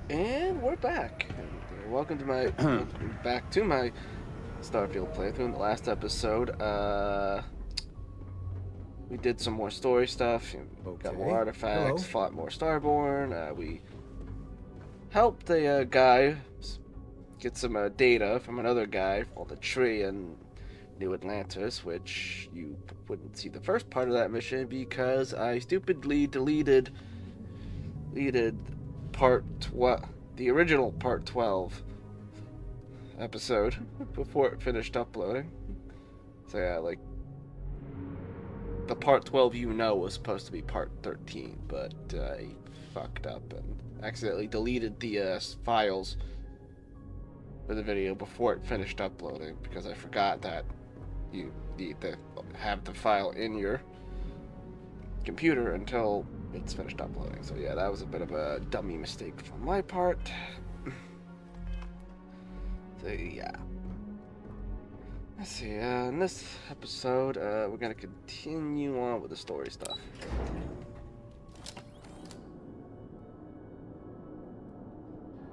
And we're back. And welcome to my back to my Starfield playthrough. In the last episode, we did some more story stuff. Got more Okay. artifacts. Hello. Fought more Starborn. We helped a guy get some data from another guy on the tree in New Atlantis, which you wouldn't see the first part of that mission because I stupidly deleted the original part 12 episode before it finished uploading. So yeah, like the part 12 was supposed to be part 13, but I fucked up and accidentally deleted the files for the video before it finished uploading because I forgot that you need to have the file in your computer until it's finished uploading. So yeah, that was a bit of a dummy mistake from my part. So yeah. Let's see, in this episode, we're gonna continue on with the story stuff.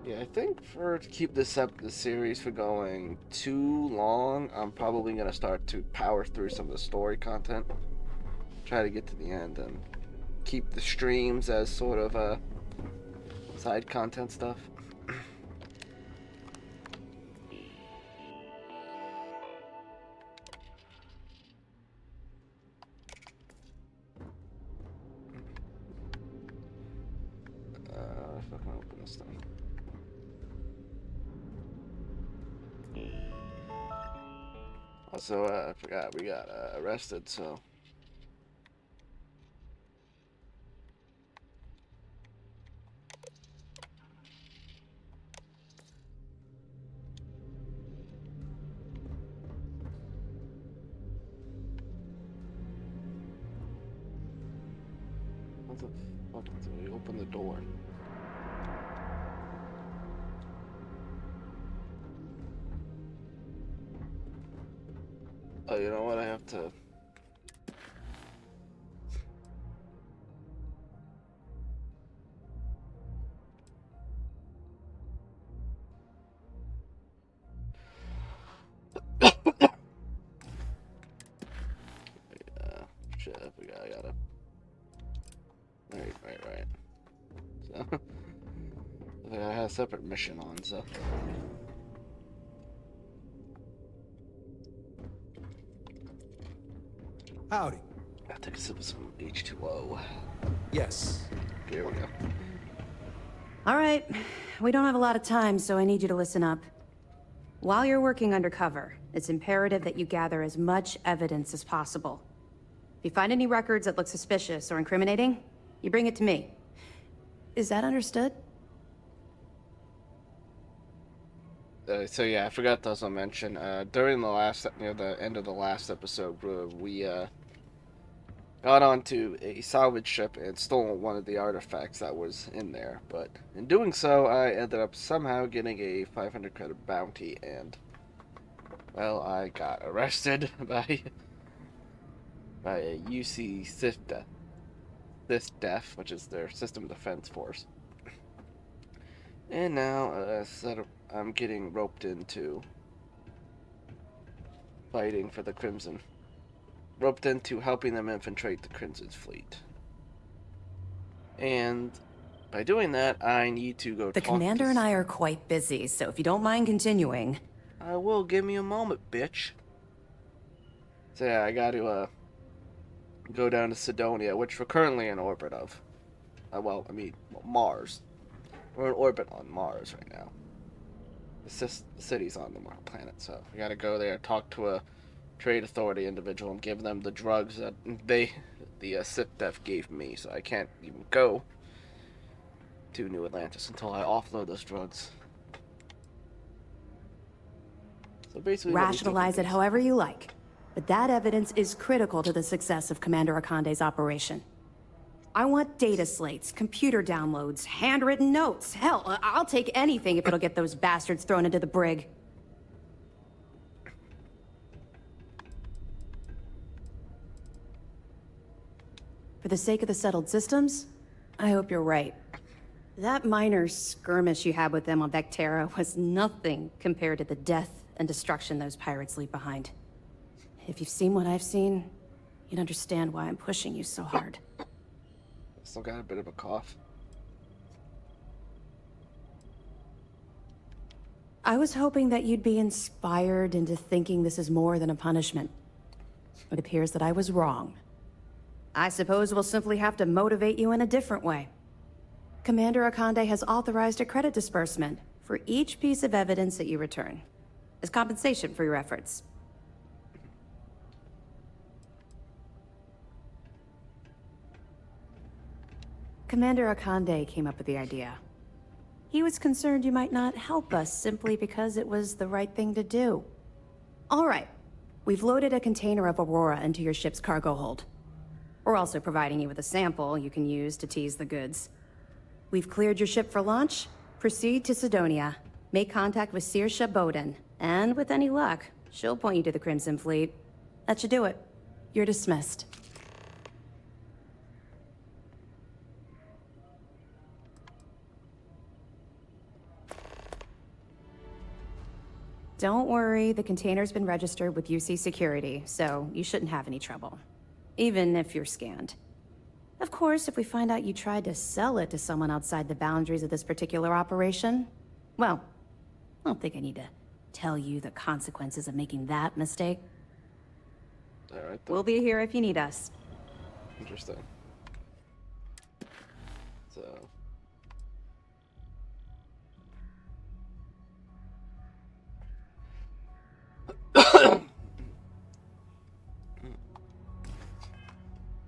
Yeah, I think to keep the series from going too long, I'm probably gonna start to power through some of the story content. Try to get to the end and keep the streams as sort of side content stuff. If I can open this thing. Also, I forgot we got arrested, so. What the fuck? Did we open the door? Oh, you know what? I have to. Shit, I forgot. I gotta. Right. So, I had a separate mission on, so. Howdy. I'll take a sip of some H2O. Yes. Here we go. All right, we don't have a lot of time, so I need you to listen up. While you're working undercover, it's imperative that you gather as much evidence as possible. If you find any records that look suspicious or incriminating, you bring it to me. Is that understood? So yeah, I forgot to also mention, during near the end of the last episode, we got onto a salvage ship and stole one of the artifacts that was in there. But in doing so, I ended up somehow getting a 500 credit bounty, and well, I got arrested by a UC SISDEF, which is their System Defense Force. And now, I'm getting roped into fighting for the Crimson. Roped into helping them infiltrate the Crimson's fleet. And by doing that, I need to go The talk commander to... and I are quite busy, so if you don't mind continuing. I will. Give me a moment, bitch. So yeah, I gotta, go down to Sidonia, which we're currently in orbit of. Mars. We're in orbit on Mars right now. The city's on the planet, so we gotta go there, talk to a trade authority individual, and give them the drugs that the SIPDEF gave me, so I can't even go to New Atlantis until I offload those drugs. So basically, Rationalize it however you like, but that evidence is critical to the success of Commander Akande's operation. I want data slates, computer downloads, handwritten notes. Hell, I'll take anything if it'll get those bastards thrown into the brig. For the sake of the settled systems, I hope you're right. That minor skirmish you had with them on Vectera was nothing compared to the death and destruction those pirates leave behind. If you've seen what I've seen, you'd understand why I'm pushing you so hard. Still got a bit of a cough. I was hoping that you'd be inspired into thinking this is more than a punishment. It appears that I was wrong. I suppose we'll simply have to motivate you in a different way. Commander Akande has authorized a credit disbursement for each piece of evidence that you return, as compensation for your efforts. Commander Akande came up with the idea. He was concerned you might not help us simply because it was the right thing to do. All right, we've loaded a container of Aurora into your ship's cargo hold. We're also providing you with a sample you can use to tease the goods. We've cleared your ship for launch. Proceed to Sidonia. Make contact with Saoirse Bowden, and with any luck, she'll point you to the Crimson Fleet. That should do it. You're dismissed. Don't worry, the container's been registered with UC Security, so you shouldn't have any trouble. Even if you're scanned. Of course, if we find out you tried to sell it to someone outside the boundaries of this particular operation, well, I don't think I need to tell you the consequences of making that mistake. Alright. We'll be here if you need us. Interesting. So.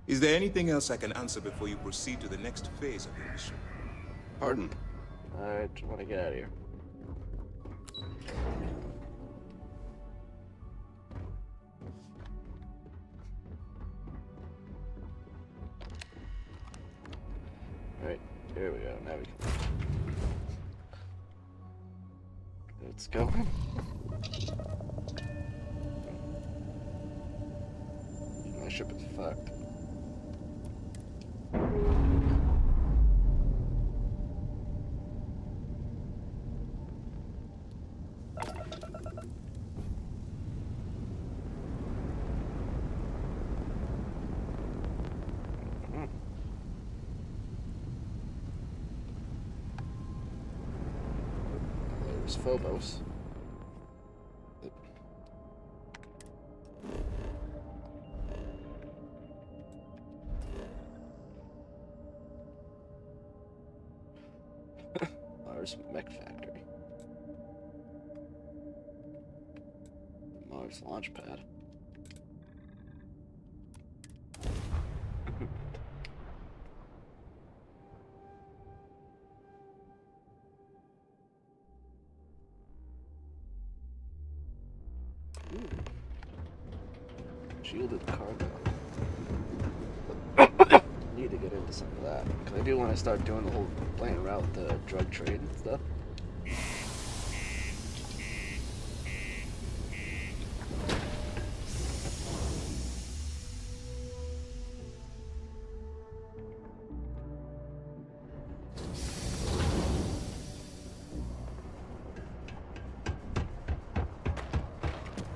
Is there anything else I can answer before you proceed to the next phase of your mission? Pardon. I just want to get out of here. Alright, here we go. Now we can. It's going. My ship is fucked. There's Phobos. Mars Mech Factory. Mars launch pad. Shielded cargo. Need to get into some of that because I do want to start doing the whole playing around with the drug trade and stuff.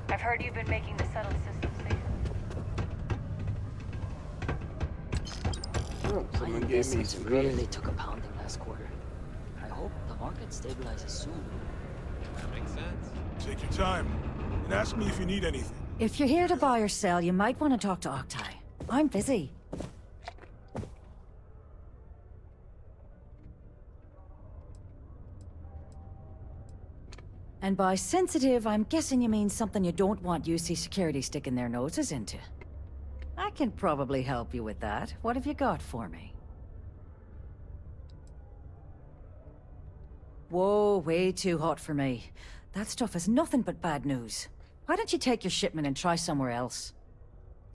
I've heard you've been making the subtle system safer. Oh, someone gave me Investments some really credit. took a pounding last quarter. I hope the market stabilizes soon. That makes sense. Take your time, and ask me if you need anything. If you're here to buy or sell, you might want to talk to Octai. I'm busy. And by sensitive, I'm guessing you mean something you don't want UC Security sticking their noses into. I can probably help you with that. What have you got for me? Whoa, way too hot for me. That stuff is nothing but bad news. Why don't you take your shipment and try somewhere else?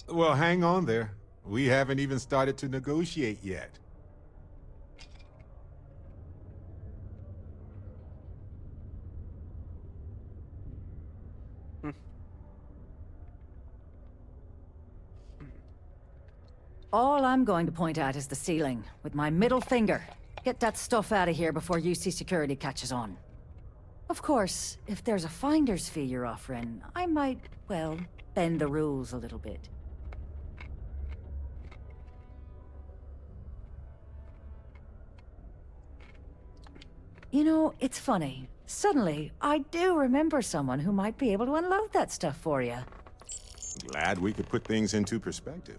Well, hang on there. We haven't even started to negotiate yet. All I'm going to point at is the ceiling, with my middle finger. Get that stuff out of here before UC security catches on. Of course, if there's a finder's fee you're offering, I might, well, bend the rules a little bit. You know, it's funny. Suddenly, I do remember someone who might be able to unload that stuff for you. Glad we could put things into perspective.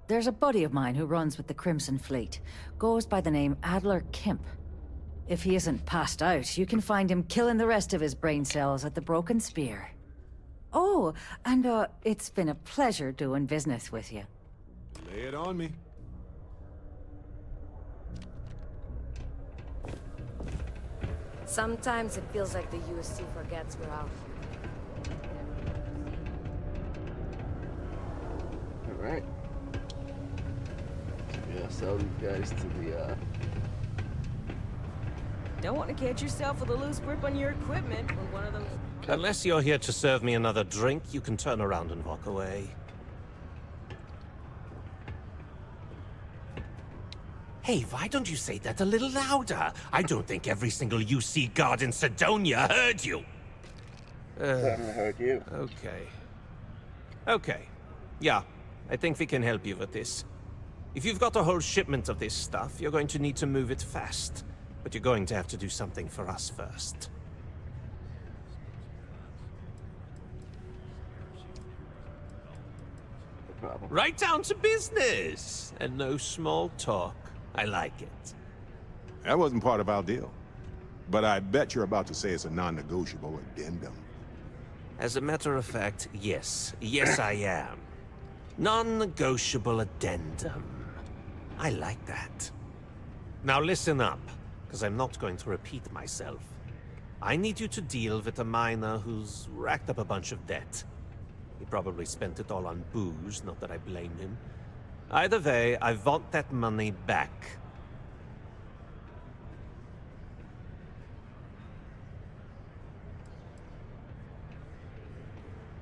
There's a buddy of mine who runs with the Crimson Fleet. Goes by the name Adler Kemp. If he isn't passed out, you can find him killing the rest of his brain cells at the Broken Spear. Oh, and it's been a pleasure doing business with you. Lay it on me. Sometimes it feels like the USC forgets we're out here. Alright. Yeah, sell these guys to the, Don't want to catch yourself with a loose grip on your equipment when one of them... Unless you're here to serve me another drink, you can turn around and walk away. Hey, why don't you say that a little louder? I don't think every single UC guard in Sidonia heard you. I heard you. Okay. Yeah, I think we can help you with this. If you've got a whole shipment of this stuff, you're going to need to move it fast. But you're going to have to do something for us first. No problem. Right down to business! And no small talk. I like it. That wasn't part of our deal. But I bet you're about to say it's a non-negotiable addendum. As a matter of fact, yes. Yes, I am. Non-negotiable addendum. I like that. Now listen up, because I'm not going to repeat myself. I need you to deal with a miner who's racked up a bunch of debt. He probably spent it all on booze, not that I blame him. Either way, I want that money back.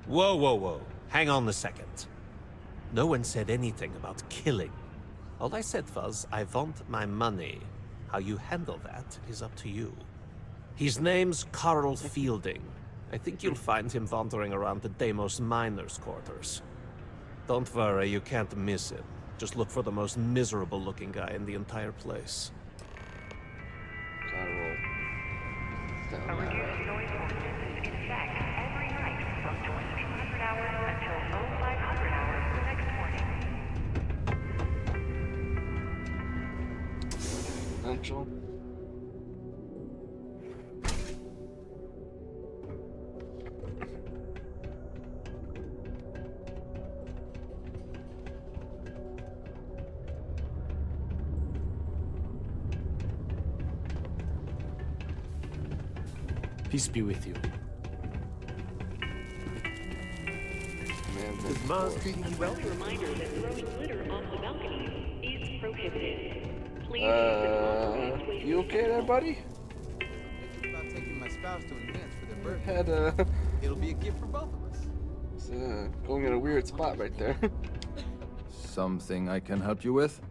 Whoa. Hang on a second. No one said anything about killing. All I said was, I want my money. How you handle that is up to you. His name's Carl Fielding. I think you'll find him wandering around the Deimos miners' quarters. Don't worry, you can't miss him. Just look for the most miserable-looking guy in the entire place. Gotta roll. Down A that reduced way. noise ordinance is in effect every night from 2200 hours until 0500 hours the next morning. Potential. Peace be with you. Man, Is Mars treating you well? Reminder that throwing litter off the balcony is prohibited. Please you okay there, buddy? About taking my spouse to enhance for their birthday. Had It'll be a gift for both of us. it's, going in a weird spot right there. Something I can help you with?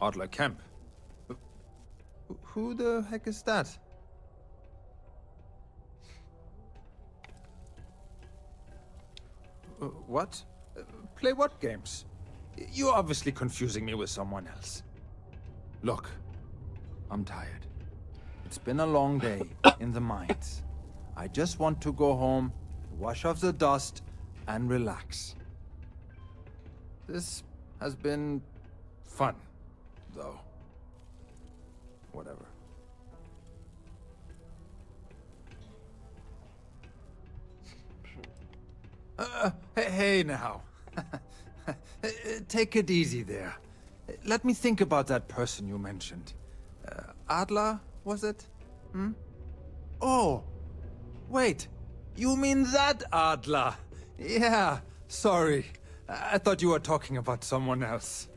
Adler Kemp. Who the heck is that? What? Play what games? You're obviously confusing me with someone else. Look, I'm tired. It's been a long day in the mines. I just want to go home, wash off the dust, and relax. This has been fun, though. Whatever. Hey now. Take it easy there. Let me think about that person you mentioned. Adler, was it? Hmm? Oh, wait. You mean that Adler? Yeah, sorry. I thought you were talking about someone else.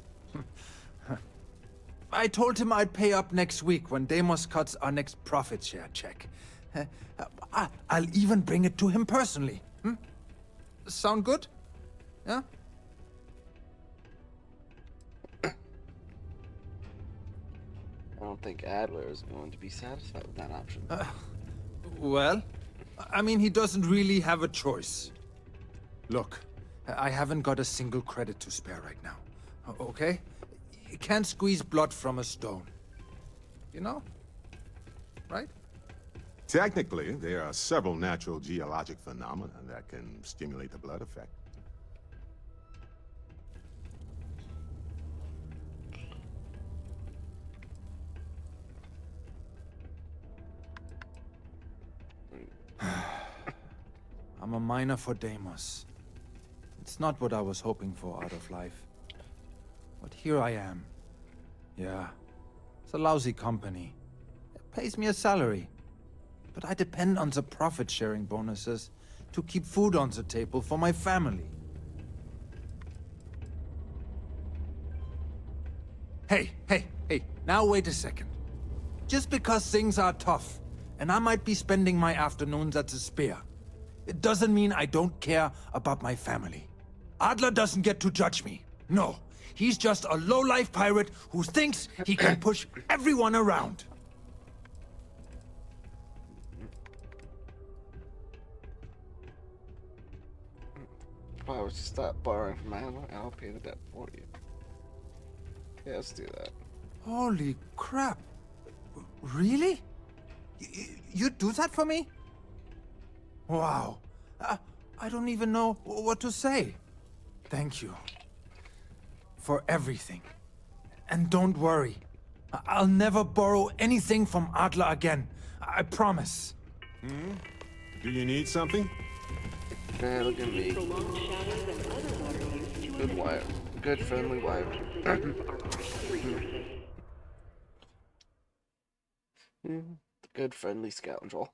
I told him I'd pay up next week when Deimos cuts our next profit share check. I'll even bring it to him personally. Hmm? Sound good? Yeah? don't think Adler is going to be satisfied with that option. Well, I mean, he doesn't really have a choice. Look, I haven't got a single credit to spare right now. Okay? You can't squeeze blood from a stone. You know? Right? Technically, there are several natural geologic phenomena that can stimulate the blood effect. I'm a miner for Deimos. It's not what I was hoping for out of life. But here I am. Yeah, it's a lousy company. It pays me a salary. But I depend on the profit-sharing bonuses to keep food on the table for my family. Hey, now wait a second. Just because things are tough, and I might be spending my afternoons at the Spear, it doesn't mean I don't care about my family. Adler doesn't get to judge me. No, he's just a low-life pirate who thinks he can push everyone around. Probably was to stop borrowing from Adler, and I'll pay the debt for you. Yeah, let's do that. Holy crap. Really? You'd do that for me? Wow. I don't even know what to say. Thank you. For everything. And don't worry. I'll never borrow anything from Adler again. I promise. Do you need something? Man, look at me. Good wire. Good friendly wire. Good friendly scoundrel.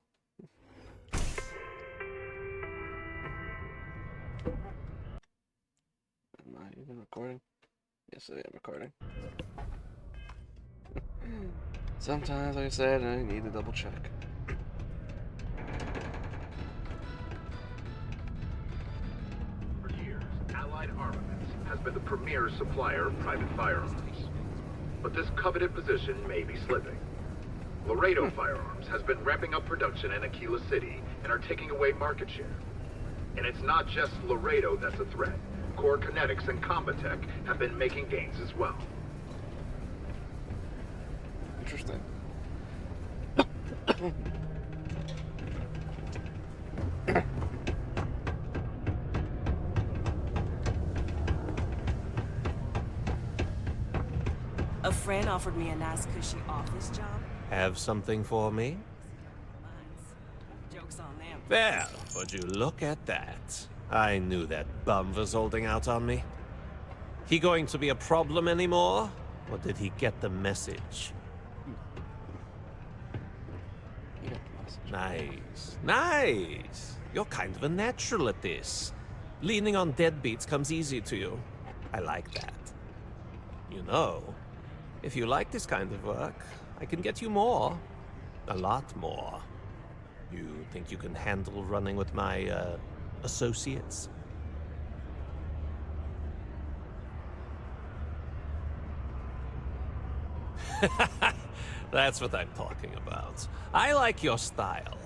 Am I even recording? Yes, I am recording. Sometimes, like I said, I need to double check. For years, Allied Armaments has been the premier supplier of private firearms. But this coveted position may be slipping. Laredo Firearms has been ramping up production in Aquila City and are taking away market share. And it's not just Laredo that's a threat. Core Kinetics and Combatech have been making gains as well. Interesting. A friend offered me a nice cushy office job. Have something for me? Joke's on them. Well, would you look at that? I knew that bum was holding out on me. He going to be a problem anymore? Or did he get the message? Nice. Nice. You're kind of a natural at this. Leaning on deadbeats comes easy to you. I like that. You know, if you like this kind of work, I can get you more. A lot more. You think you can handle running with my, associates? That's what I'm talking about. I like your style.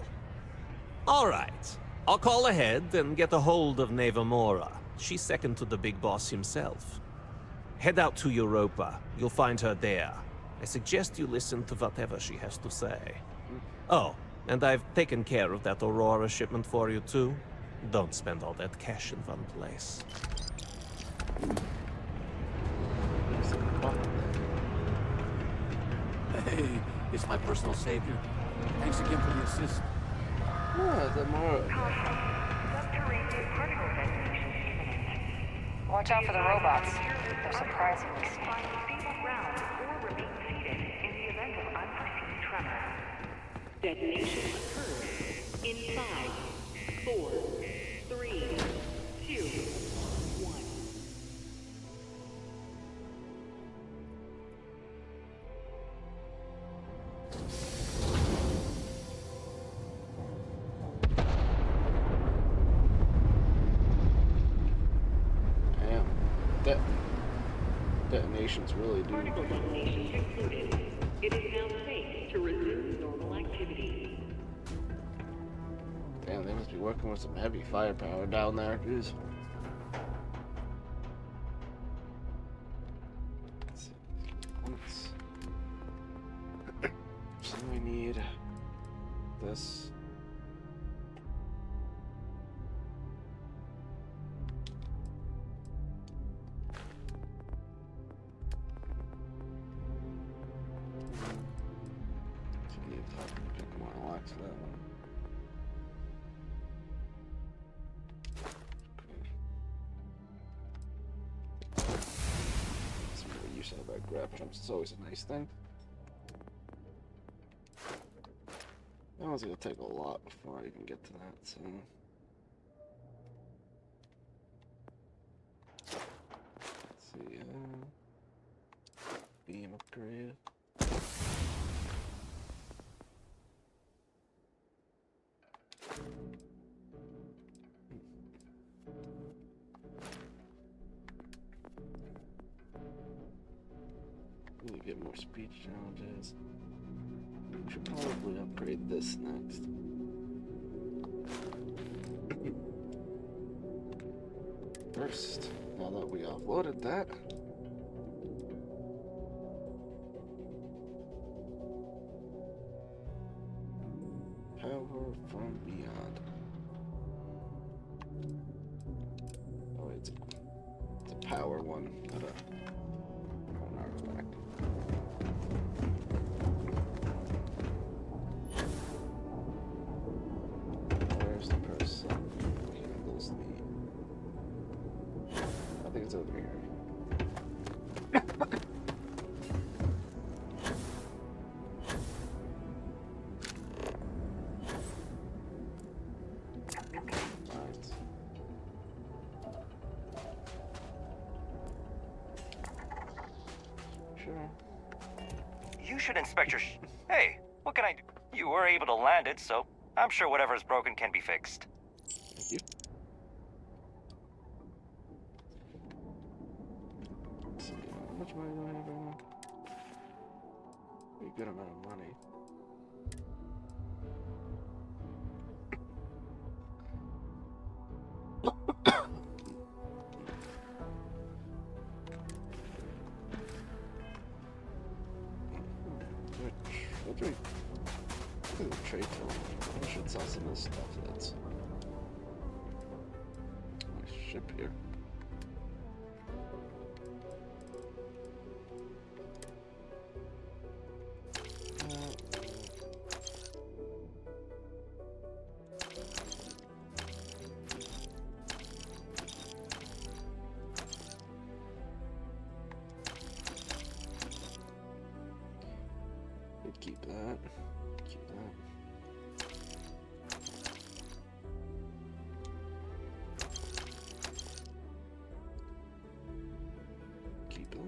All right. I'll call ahead and get a hold of Nevamora. She's second to the big boss himself. Head out to Europa. You'll find her there. I suggest you listen to whatever she has to say. Oh, and I've taken care of that Aurora shipment for you too. Don't spend all that cash in one place. Hey, it's my personal savior. Thanks again for the assist. Oh, the more. Watch out for the robots. They're surprisingly smart. Detonation occurs in 5, 4, 3, 2, 1. Damn. Detonations really do. Particle detonation concluded. It is now Fucking with some heavy firepower down there, jeez. So we need this. Pick one, I'll watch that one. Some more use out of that grab jumps. It's always a nice thing. That one's gonna take a lot before I even get to that, so. Let's see, beam upgrade. Really get more speech challenges. We should probably upgrade this next. First, now that we offloaded that, power from beyond. Oh, it's a power one, not an artifact. Where's the person who handles the... I think it's over here. You should inspect your Hey, what can I do? You were able to land it, so I'm sure whatever's broken can be fixed. Thank you. Let's see, how much money do I have right now? Pretty good amount of money. Trade tool. I should sell some of this stuff that's my ship here. Keep that. Keep that. Keep that.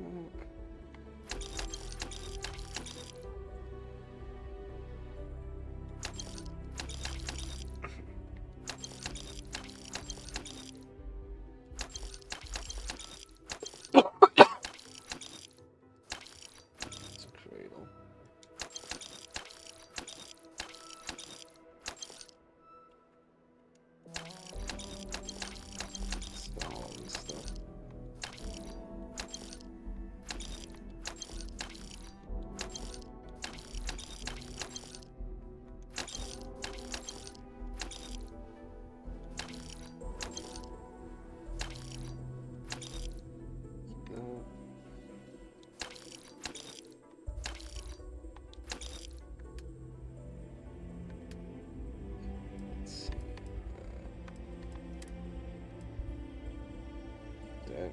It's a cradle. All this stuff. Let's see. Dead.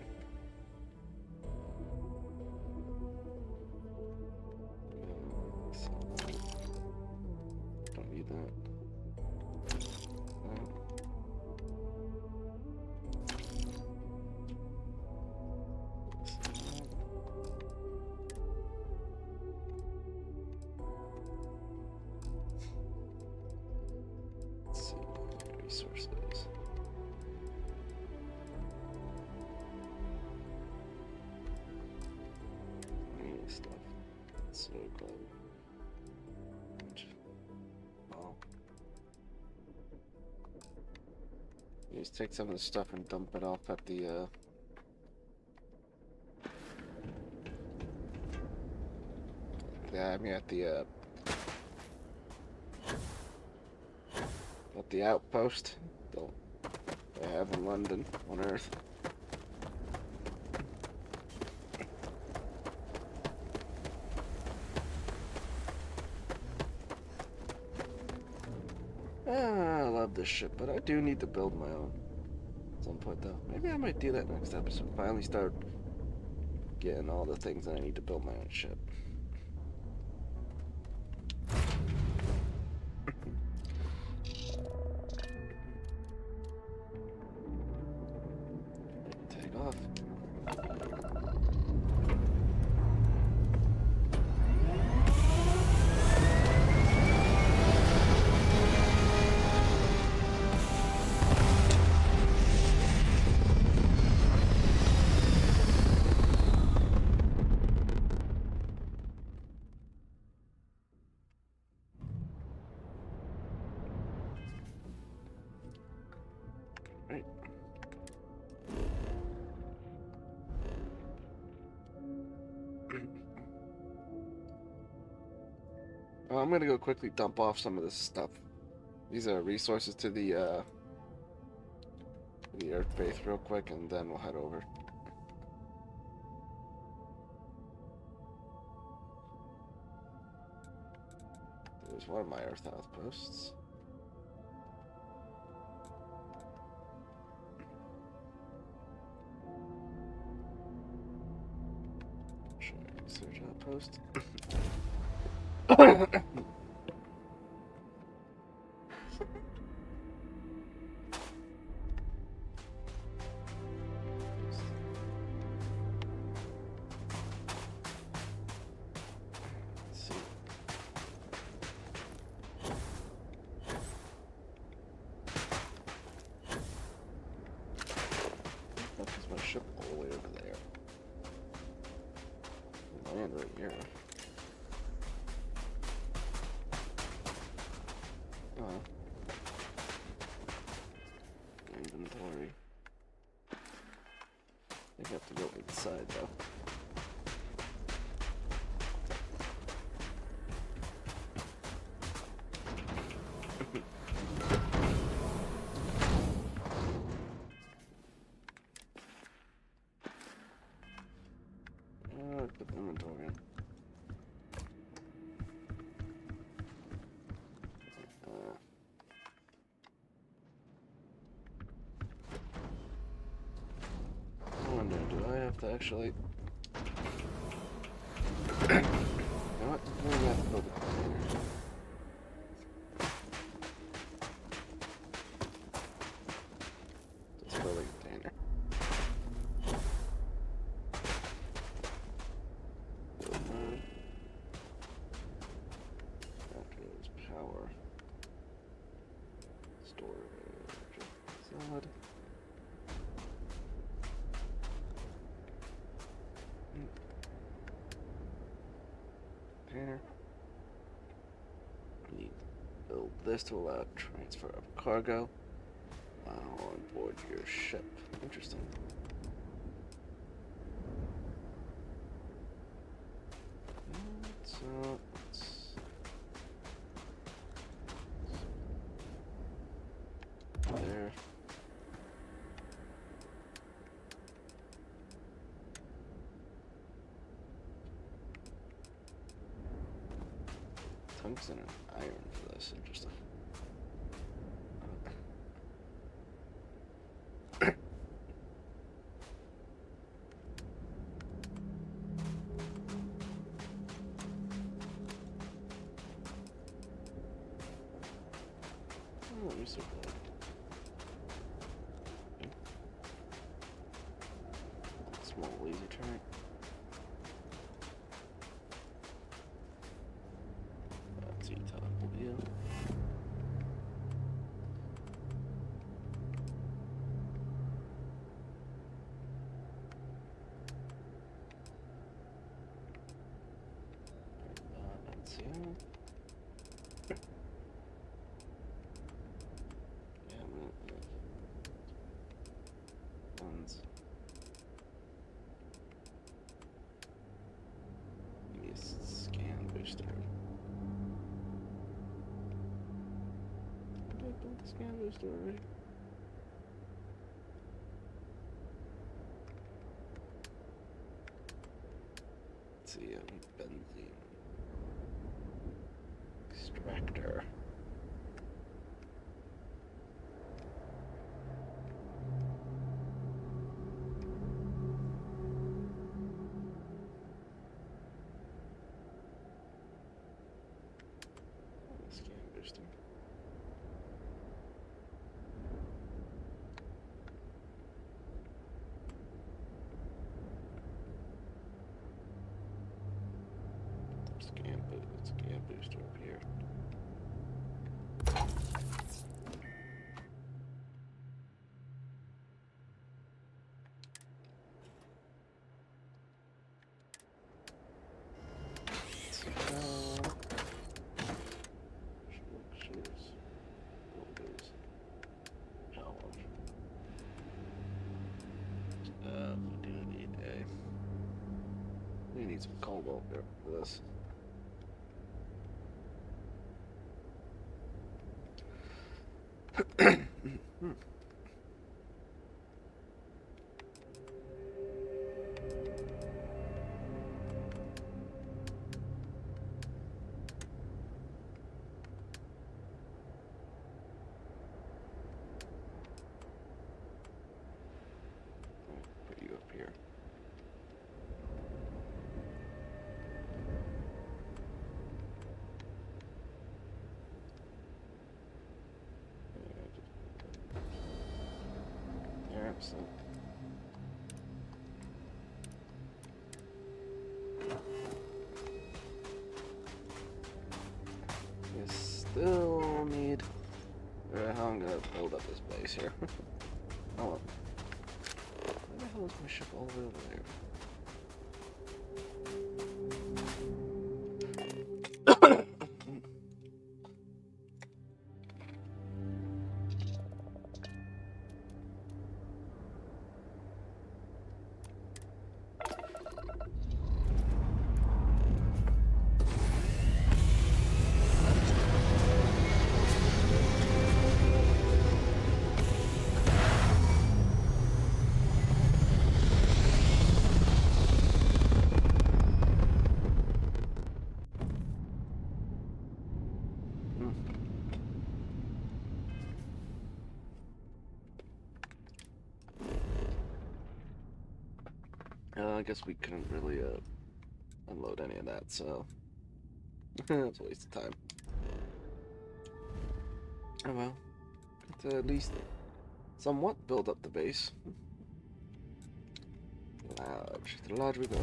Don't need that. Let's see, resources. Stuff. So glad. Oh. Just take some of the stuff and dump it off at the, yeah, I mean at the outpost they have in London on Earth. I love this ship, but I do need to build my own at some point, though. Maybe I might do that next episode. Finally start getting all the things that I need to build my own ship. Take off. Right. I'm gonna go quickly dump off some of this stuff. These are resources to the Earth base real quick, and then we'll head over. There's one of my Earth outposts. Research outpost. Let's see. What is my ship all the way over there? Land right here. Oh. Inventory. I think I have to go inside though. Put the inventory in. I wonder, do I have to actually... You know what? I'm gonna have to build a container. Just build a container. Factors, power, storage, solid. Container. We need to build this to allow transfer of cargo on board your ship. Interesting. So there. Tungsten and iron for this. Interesting. Oh, resupply. Small laser turret. That's top view. That's you. Scan booster already. Let's see, benzene extractor. Scan booster. Scan booster up here. We need some cobalt there for this. Put you up here. So we still need. How I'm gonna build up this base here. Hold on. Where the hell is my ship all the way over there? I guess we couldn't really unload any of that, so it's a waste of time. Oh well, to at least somewhat build up the base. Large, to the large we go.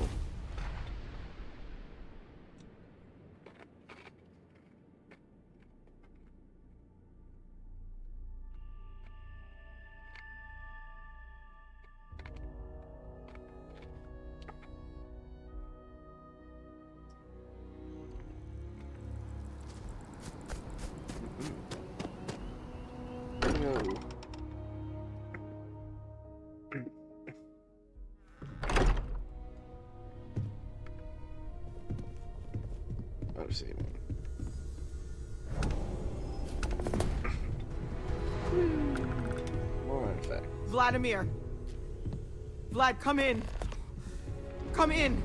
More artifact. Vladimir! Vlad, come in! Come in!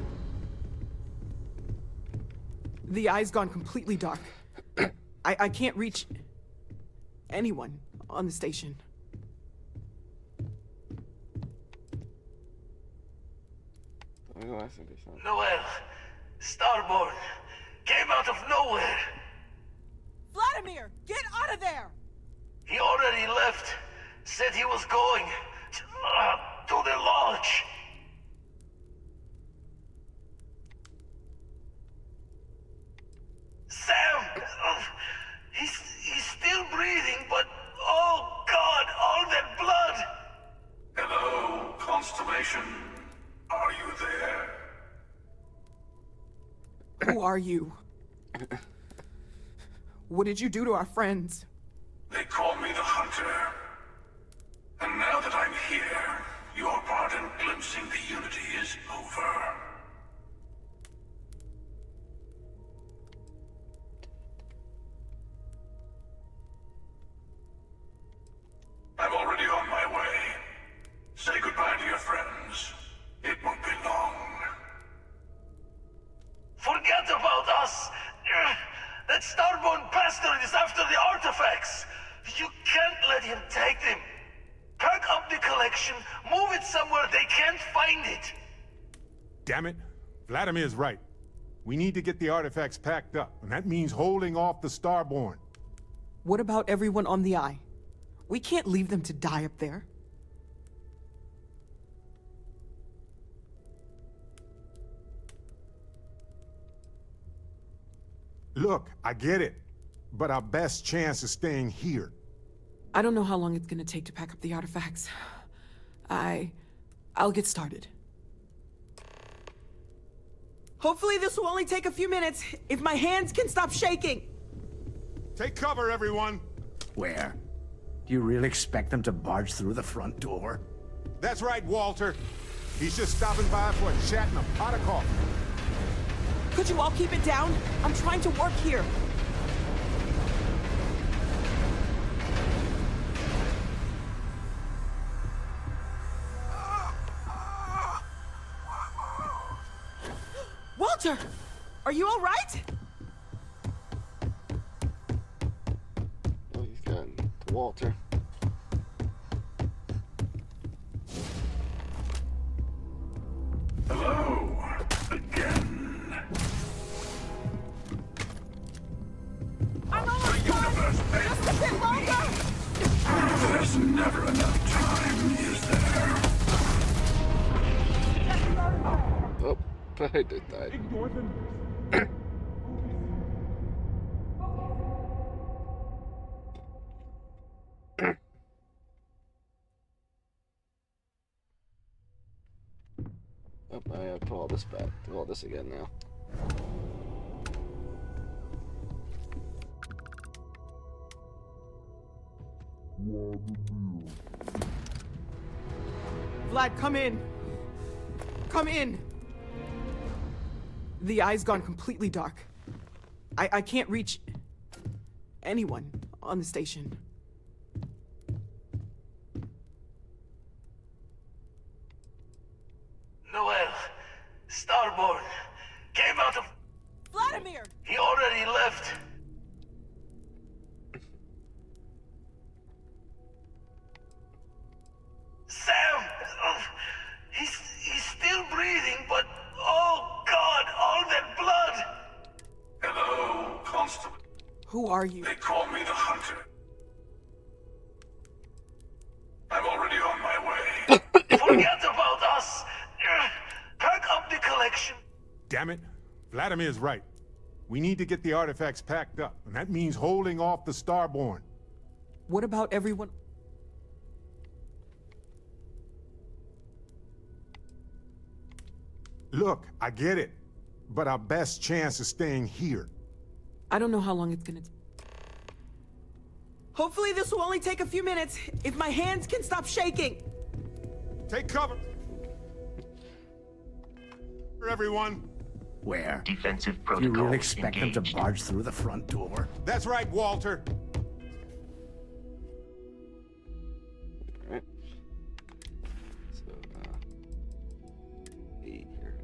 The eye's gone completely dark. I can't reach anyone on the station. Noel, Starborn, came out of nowhere. Vladimir, get out of there! He already left. Said he was going to the lodge. Sam! He's still breathing, but oh God, all that blood! Hello, Constellation. Are you there? Who are you? What did you do to our friends? They call me the Hunter. And now that I'm here, your part in glimpsing the Unity is over. Damn it. Vladimir's right. We need to get the artifacts packed up, and that means holding off the Starborn. What about everyone on the Eye? We can't leave them to die up there. Look, I get it, but our best chance is staying here. I don't know how long it's gonna take to pack up the artifacts. I'll get started. Hopefully this will only take a few minutes, if my hands can stop shaking! Take cover, everyone! Where? Do you really expect them to barge through the front door? That's right, Walter. He's just stopping by for a chat and a pot of coffee. Could you all keep it down? I'm trying to work here. Walter! Are you all right? Oh, he's gotten to Walter. Hello, again. I'm almost done! Just a bit longer! There's never enough time, is there? Oh, I just died. Oh, I have to put all this back. Do all this again now. Vlad, come in. Come in. The Eye's gone completely dark. I can't reach anyone on the station. Noel, Starborn, came out of... Vladimir! He already left. Sam! Oh, he's still breathing, but... Oh, God, all that blood! Hello, Constable. Who are you? They call me the Hunter. I'm already on my way. Forget about us! Pack up the collection. Damn it. Vladimir's right. We need to get the artifacts packed up, and that means holding off the Starborn. What about everyone? Look, I get it, but our best chance is staying here. I don't know how long it's gonna take. Hopefully this will only take a few minutes, if my hands can stop shaking. Take cover. Everyone. Where? Defensive Do you protocol really expect engaged. them to barge through the front door? That's right, Walter. Alright. So, E here.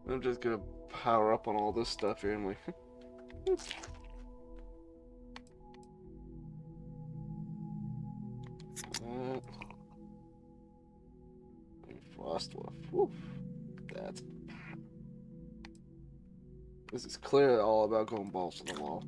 I'm just gonna power up on all this stuff here and like Frostwolf. Whew. That's this is clearly all about going balls to the wall.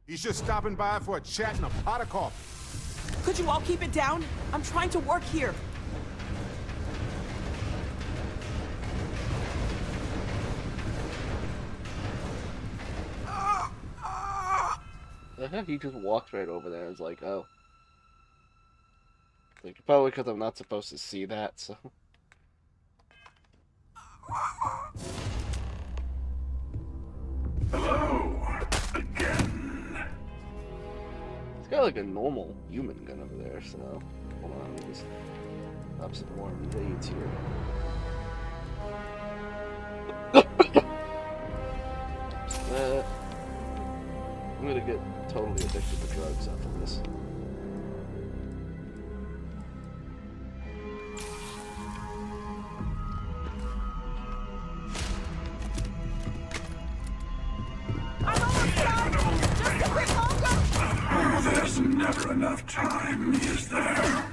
He's just stopping by for a chat and a pot of coffee. Could you all keep it down? I'm trying to work here. He just walks right over there and is like, oh. Like, probably because I'm not supposed to see that, so. Hello, again. It's got like a normal human gun over there, so. Hold on, let me just up some more invades here. I'm gonna get totally addicted to drugs after this. There's never enough time, is there?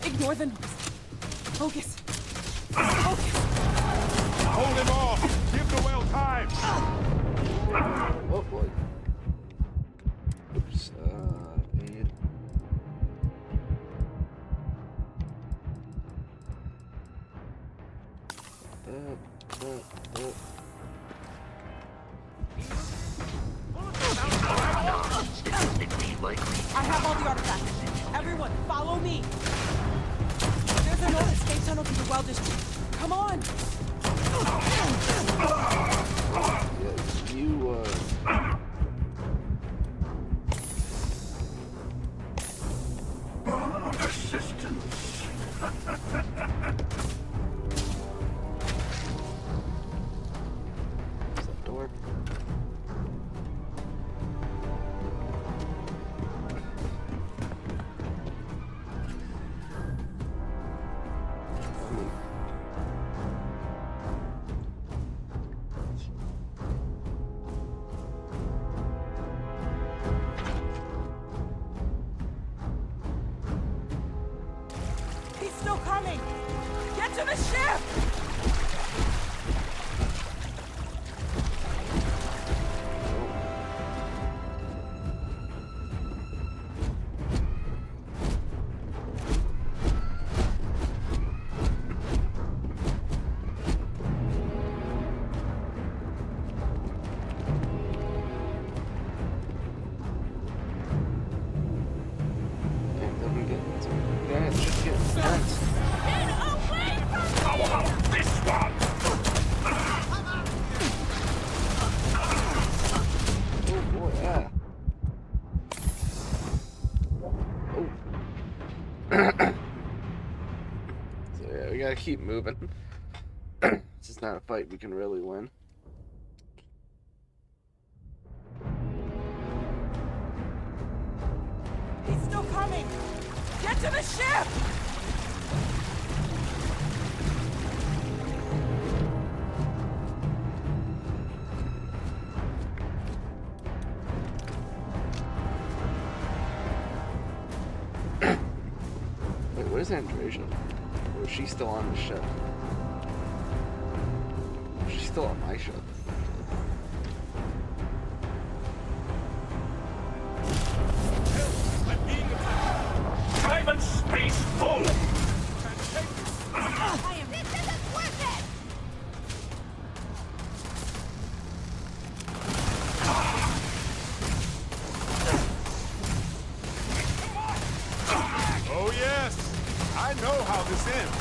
Ignore the noise. Focus. Focus. Hold him off! Give Noel time! Oh boy. Oops. And... I have all the artifacts. Everyone, follow me. There's an old escape tunnel to the well district. Come on. Yeah, you, Assistance. Is that door? He's still coming. Get to the ship. Keep moving. This is not a fight we can really win. He's still coming. Get to the ship. Wait, where's Andreja? Or is she still on the ship? She's still on my ship. Time and space full! This isn't worth it! Oh yes! I know how this ends.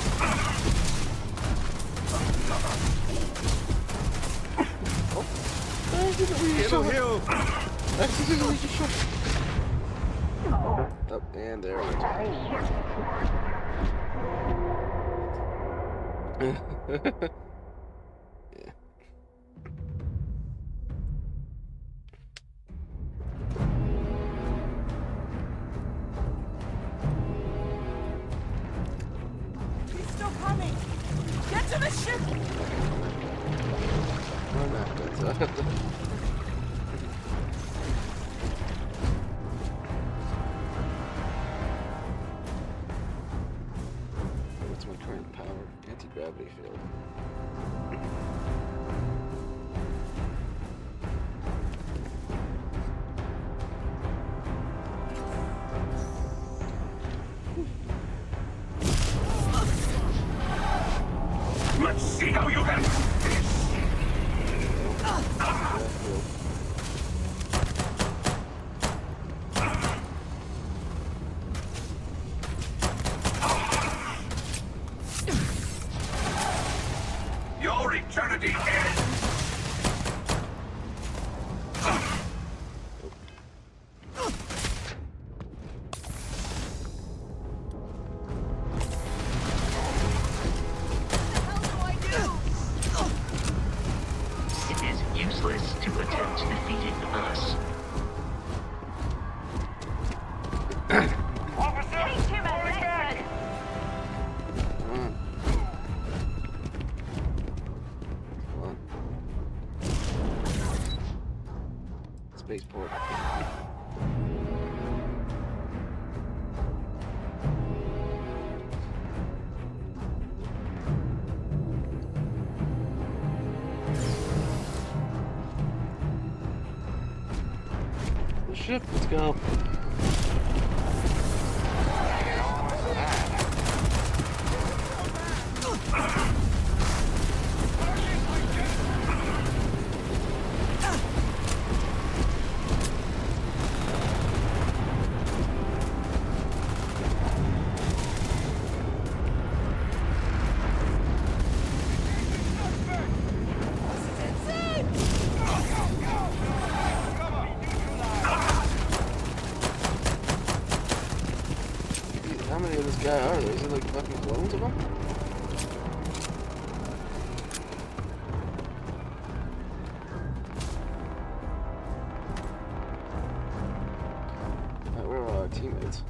It'll heal. Oh, and there we go. Yeah. He's still coming. Get to the ship. Oh, no, that's what's my current power? Anti-gravity field. Let's see how you handle this. Your eternity ends. It is useless to attempt defeating us. Spaceport. The ship, let's go. How many of this guy are there? Is it like fucking clones of him? Where are our teammates?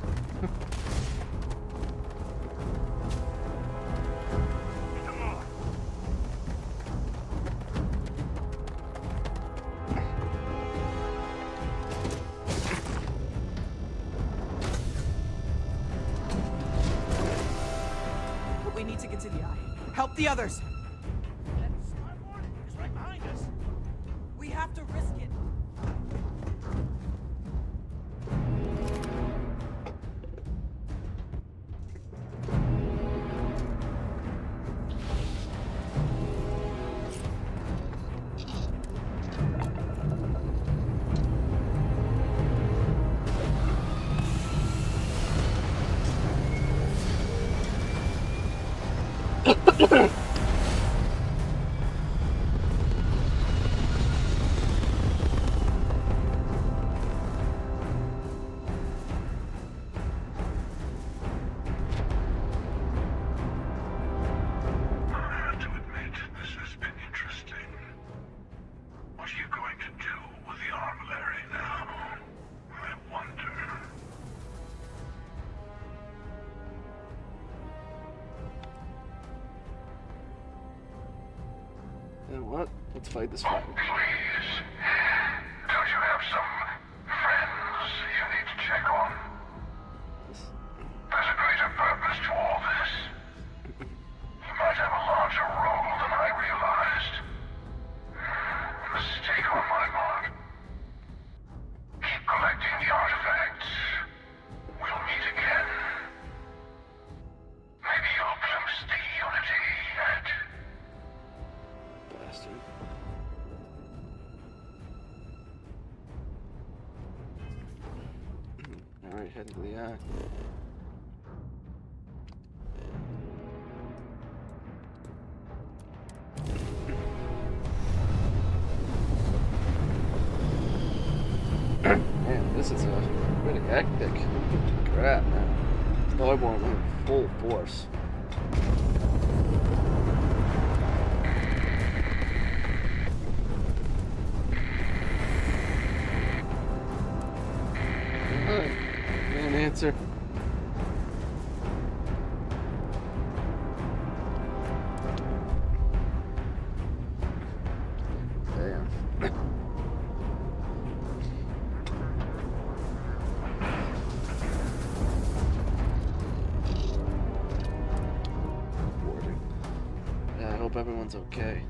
We need to get to the eye. Help the others. That Starborn is right behind us. We have to risk it. I have to admit, this has been interesting. What are you going to do with the armillary now? I wonder. And what? Let's fight this fight. Please. Don't you have some friends you need to check on? There's a greater purpose to all this. You might have a larger role than I realized. Mistake on my part. Keep collecting the artifacts. We'll meet again. Maybe you'll glimpse the unity yet. Bastard. Alright, heading to the eye. Man, this is pretty hectic. Crap, man. Starborn went full force. An answer. Damn. Yeah, I hope everyone's okay.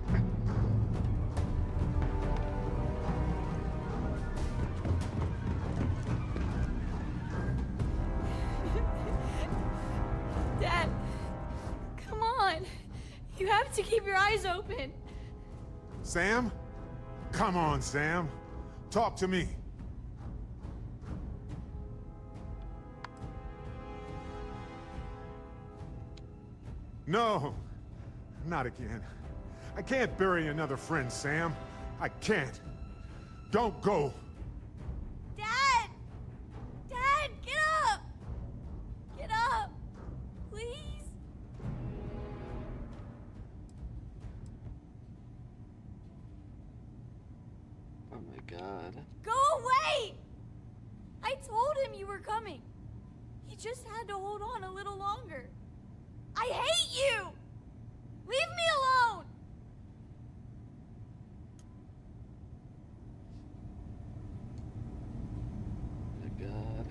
Dad, come on. You have to keep your eyes open. Sam? Come on, Sam. Talk to me. No, not again. I can't bury another friend, Sam. I can't. Don't go. Dad! Dad, get up! Get up! Please? Oh my god. Go away! I told him you were coming. He just had to hold on a little longer. I hate you! Leave me alone! Oh my god.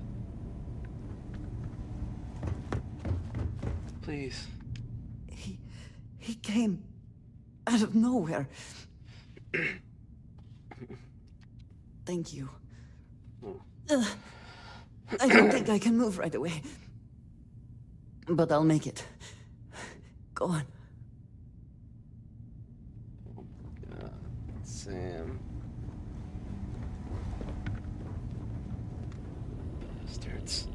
Please. He came out of nowhere. Thank you. I don't think I can move right away. But I'll make it. Go on. Oh my god. Sam. Bastards.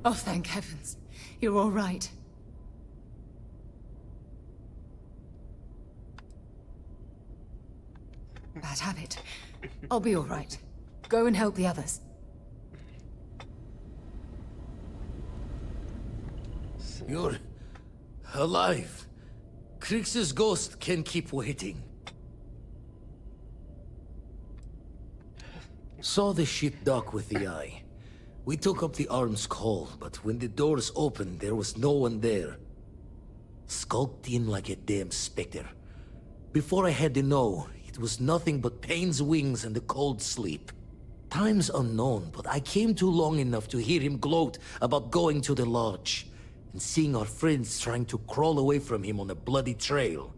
Oh, thank heavens. You're all right. Bad habit. I'll be all right. Go and help the others. You're alive. Krix's ghost can keep waiting. Saw the ship dock with the eye. We took up the arm's call, but when the doors opened, there was no one there. Skulked in like a damn specter. Before I had to know, it was nothing but pain's wings and a cold sleep. Time's unknown, but I came too long enough to hear him gloat about going to the lodge, and seeing our friends trying to crawl away from him on a bloody trail.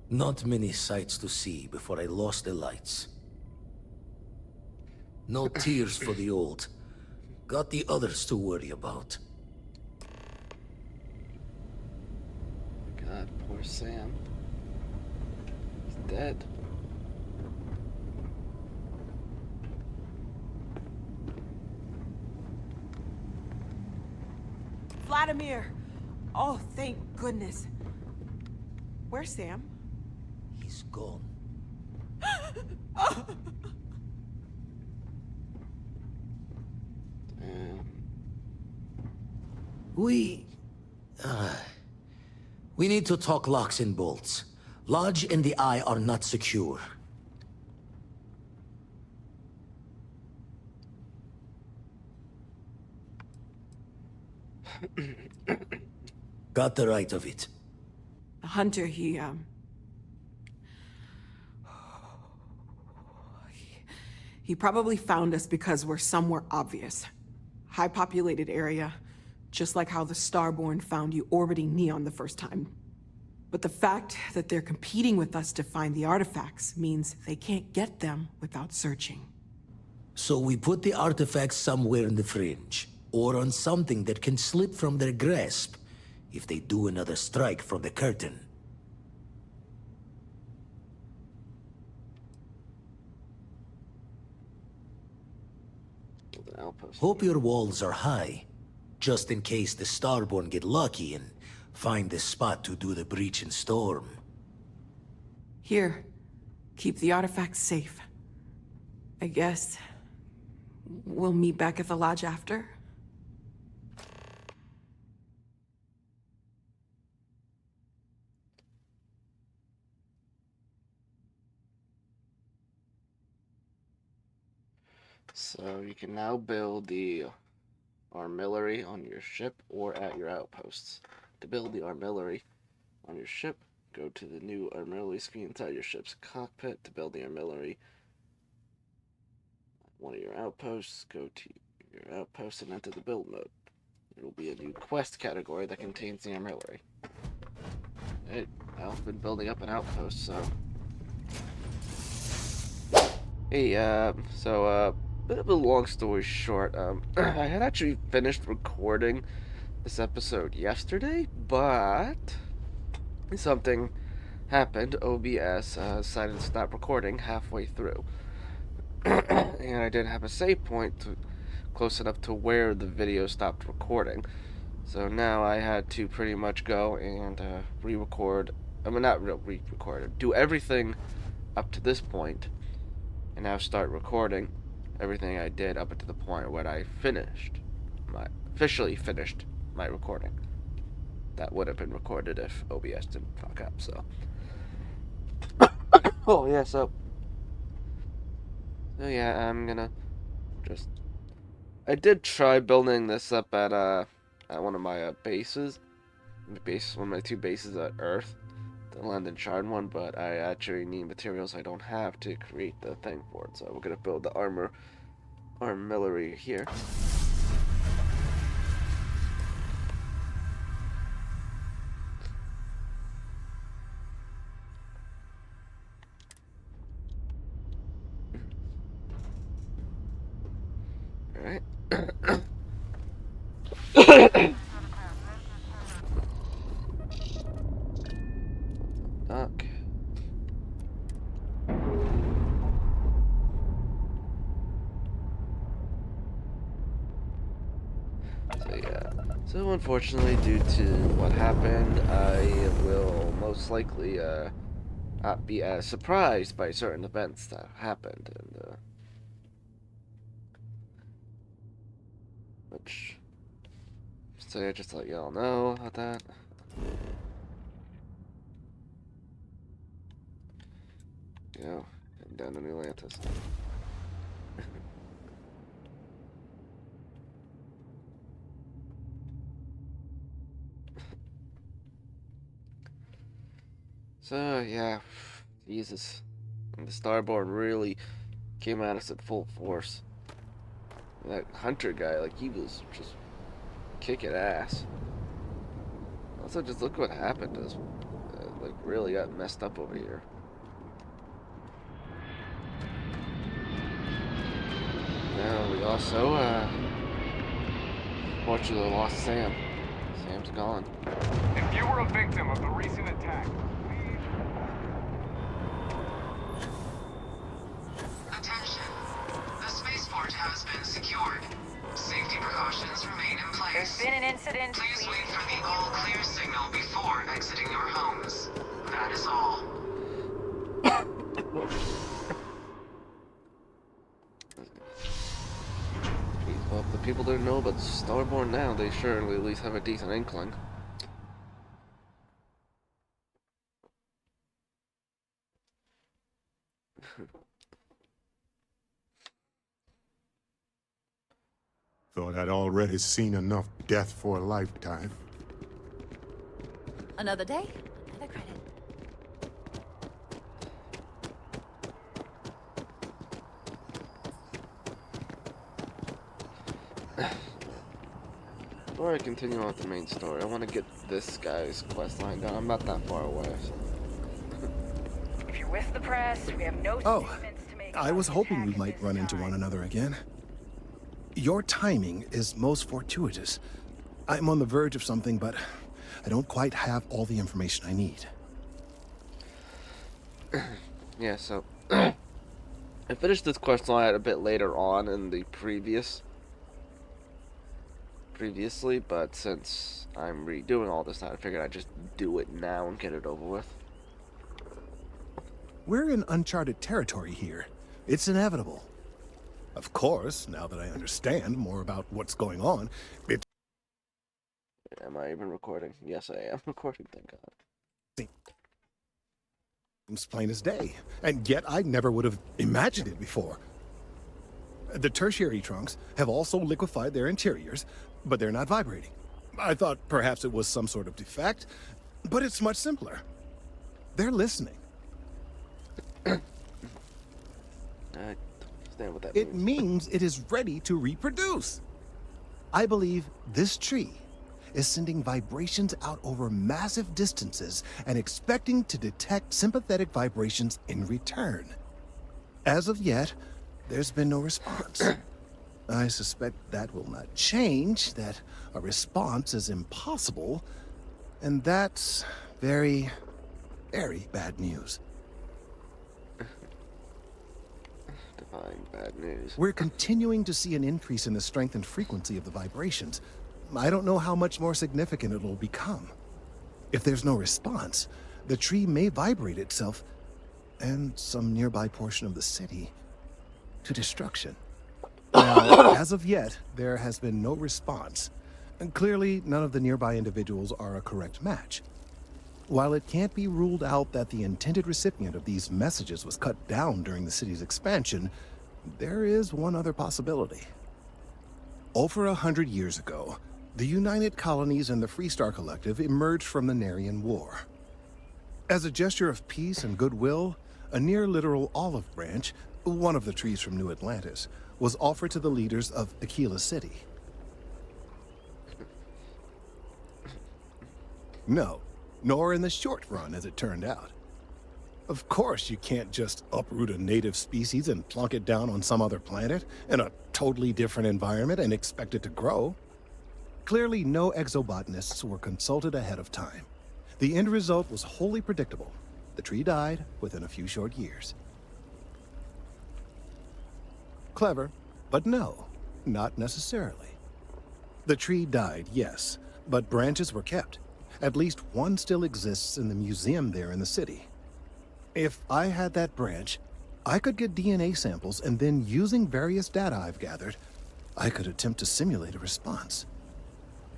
Not many sights to see before I lost the lights. No tears for the old. Got the others to worry about. God, poor Sam. He's dead. Vladimir! Oh, thank goodness. Where's Sam? He's gone. We need to talk locks and bolts. Lodge and the Eye are not secure. Got the right of it. The hunter, he probably found us because we're somewhere obvious. High-populated area, just like how the Starborn found you orbiting Neon the first time. But the fact that they're competing with us to find the artifacts means they can't get them without searching. So we put the artifacts somewhere in the fringe, or on something that can slip from their grasp if they do another strike from the curtain. Hope your walls are high, just in case the Starborn get lucky and find the spot to do the breach and storm. Here, keep the artifacts safe. I guess we'll meet back at the lodge after? So you can now build the artillery on your ship or at your outposts. To build the artillery on your ship, go to the new artillery screen inside your ship's cockpit. To build the artillery on one of your outposts, go to your outpost and enter the build mode. There will be a new quest category that contains the artillery. Hey, I've been building up an outpost, so... Hey, bit of a long story short. I had actually finished recording this episode yesterday, but something happened. OBS decided to stop recording halfway through. And I didn't have a save point close enough to where the video stopped recording. So now I had to pretty much go and re-record. I mean, not re-record. Do everything up to this point, and now start recording everything I did up to the point where I officially finished my recording. That would have been recorded if OBS didn't fuck up. So, oh yeah. So yeah, I'm gonna just. I did try building this up at one of my bases. One of my 2 bases at Earth, the London Shard one, but I actually need materials I don't have to create the thing for it. So we're gonna build the armillary here. All right. Dock. So yeah. So unfortunately, due to what happened, I will most likely not be as surprised by certain events that happened, and which. So I just let y'all know about that. Yeah, and down in Atlantis. So yeah, Jesus, and the Starborn really came at us at full force. That Hunter guy, like, he was just kicking ass. Also, just look what happened to us. Like, really got messed up over here. Now, we also, fortunately lost Sam. Sam's gone. If you were a victim of the recent attack, Attention. The spaceport has been secured. Safety precautions remain in place. There's been an incident. Please wait for the all-clear signal before exiting your homes. That is all. Well, if the people didn't know about Starborn now, they surely at least have a decent inkling. Thought I'd already seen enough death for a lifetime. Another day, another credit. Before I continue on with the main story, I want to get this guy's quest line done. I'm not that far away. So. If you're with the press, we have no statements to make. I was hoping we might run into one another again. Your timing is most fortuitous. I'm on the verge of something, but I don't quite have all the information I need. Yeah, so I finished this quest line a bit later on in the previously, but since I'm redoing all this now, I figured I'd just do it now and get it over with. We're in uncharted territory here. It's inevitable. Of course, now that I understand more about what's going on, it... Am I even recording? Yes, I am recording, thank God. Seems plain as day, and yet I never would have imagined it before. The tertiary trunks have also liquefied their interiors, but they're not vibrating. I thought perhaps it was some sort of defect, but it's much simpler. They're listening. What that it means it is ready to reproduce. I believe this tree is sending vibrations out over massive distances and expecting to detect sympathetic vibrations in return. As of yet, there's been no response. I suspect that will not change, that a response is impossible, and that's very, very bad news. Divine bad news. We're continuing to see an increase in the strength and frequency of the vibrations. I don't know how much more significant it'll become. If there's no response, the tree may vibrate itself, and some nearby portion of the city, to destruction. Now, as of yet, there has been no response, and clearly none of the nearby individuals are a correct match. While it can't be ruled out that the intended recipient of these messages was cut down during the city's expansion, there is one other possibility. Over 100 years ago, the United Colonies and the Freestar Collective emerged from the Narian War. As a gesture of peace and goodwill, a near-literal olive branch, one of the trees from New Atlantis, was offered to the leaders of Aquila City. No, nor in the short run, as it turned out. Of course, you can't just uproot a native species and plunk it down on some other planet in a totally different environment and expect it to grow. Clearly, no exobotanists were consulted ahead of time. The end result was wholly predictable. The tree died within a few short years. Clever, but no, not necessarily. The tree died, yes, but branches were kept. At least one still exists in the museum there in the city. If I had that branch, I could get DNA samples, and then using various data I've gathered, I could attempt to simulate a response.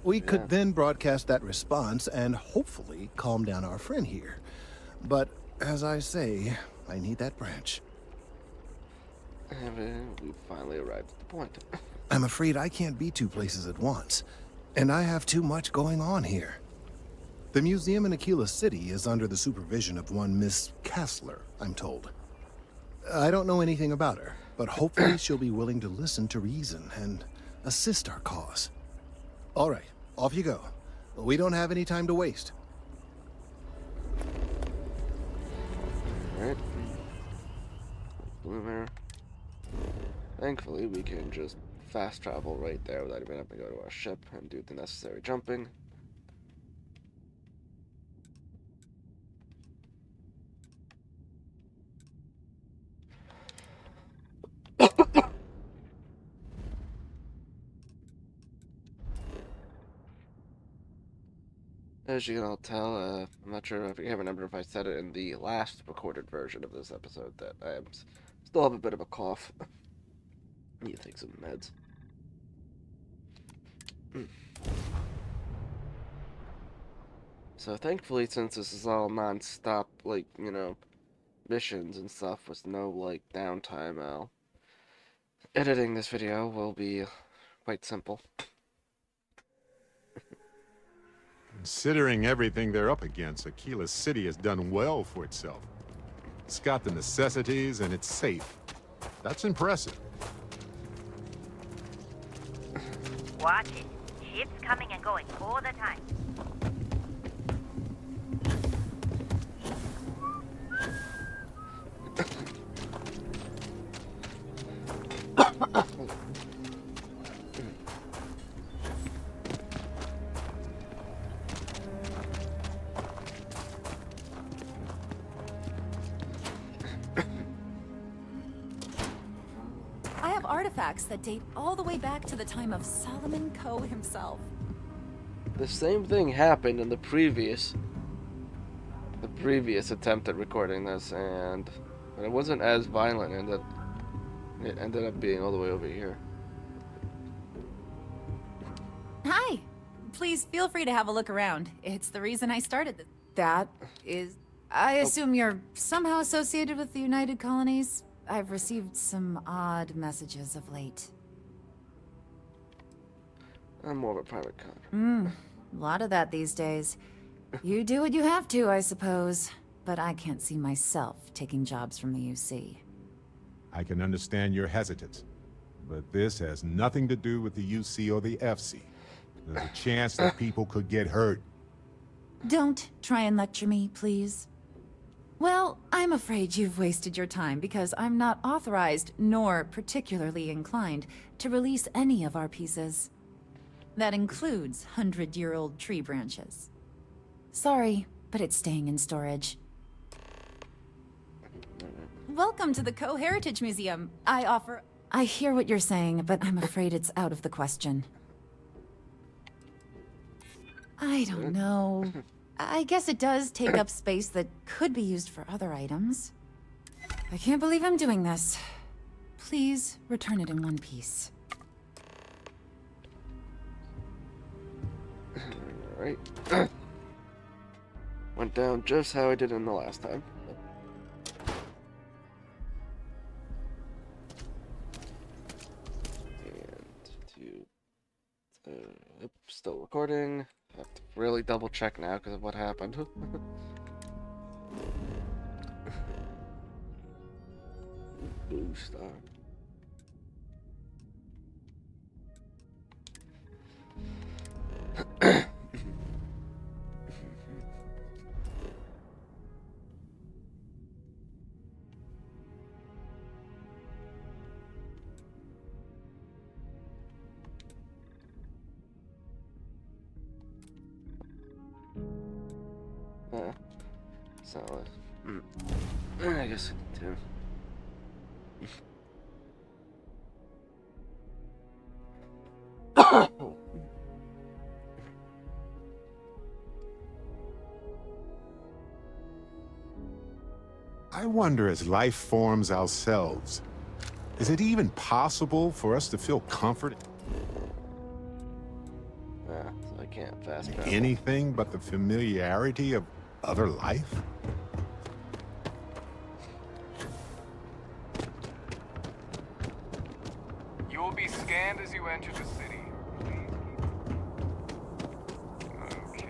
We could then broadcast that response and hopefully calm down our friend here. But as I say, I need that branch. And we finally arrived at the point. I'm afraid I can't be two places at once, and I have too much going on here. The museum in Aquila City is under the supervision of one Miss Kassler, I'm told. I don't know anything about her, but hopefully she'll be willing to listen to reason and assist our cause. All right, off you go. We don't have any time to waste. Alright. Bloomer. Thankfully, we can just fast travel right there without even having to go to our ship and do the necessary jumping. As you can all tell, I'm not sure if I can't remember if I said it in the last recorded version of this episode that I am still have a bit of a cough. Need to take some meds. So thankfully, since this is all non-stop, like, you know, missions and stuff with no, like, downtime, editing this video will be quite simple. Considering everything they're up against, Aquila City has done well for itself. It's got the necessities and it's safe. That's impressive. Watch it. Ships coming and going all the time. Artifacts that date all the way back to the time of Solomon Coe himself. The same thing happened in the previous attempt at recording this, and but it wasn't as violent, and it ended up being all the way over here. Hi! Please feel free to have a look around. It's the reason I started this. That is... I assume you're somehow associated with the United Colonies? I've received some odd messages of late. I'm more of a private con. A lot of that these days. You do what you have to, I suppose. But I can't see myself taking jobs from the UC. I can understand your hesitance, but this has nothing to do with the UC or the FC. There's a chance that people could get hurt. Don't try and lecture me, please. Well, I'm afraid you've wasted your time because I'm not authorized, nor particularly inclined, to release any of our pieces. That includes 100-year-old tree branches. Sorry, but it's staying in storage. Welcome to the Co-Heritage Museum. I hear what you're saying, but I'm afraid it's out of the question. I don't know. I guess it does take up space that could be used for other items. I can't believe I'm doing this. Please return it in one piece. Alright. Went down just how I did in the last time. Still recording. I have to really double check now because of what happened. Blue star. Solid. I guess I do. I wonder, as life forms ourselves, is it even possible for us to feel comfort Yeah, so I can't fast travel. anything but the familiarity of other life? You will be scanned as you enter the city. Okay.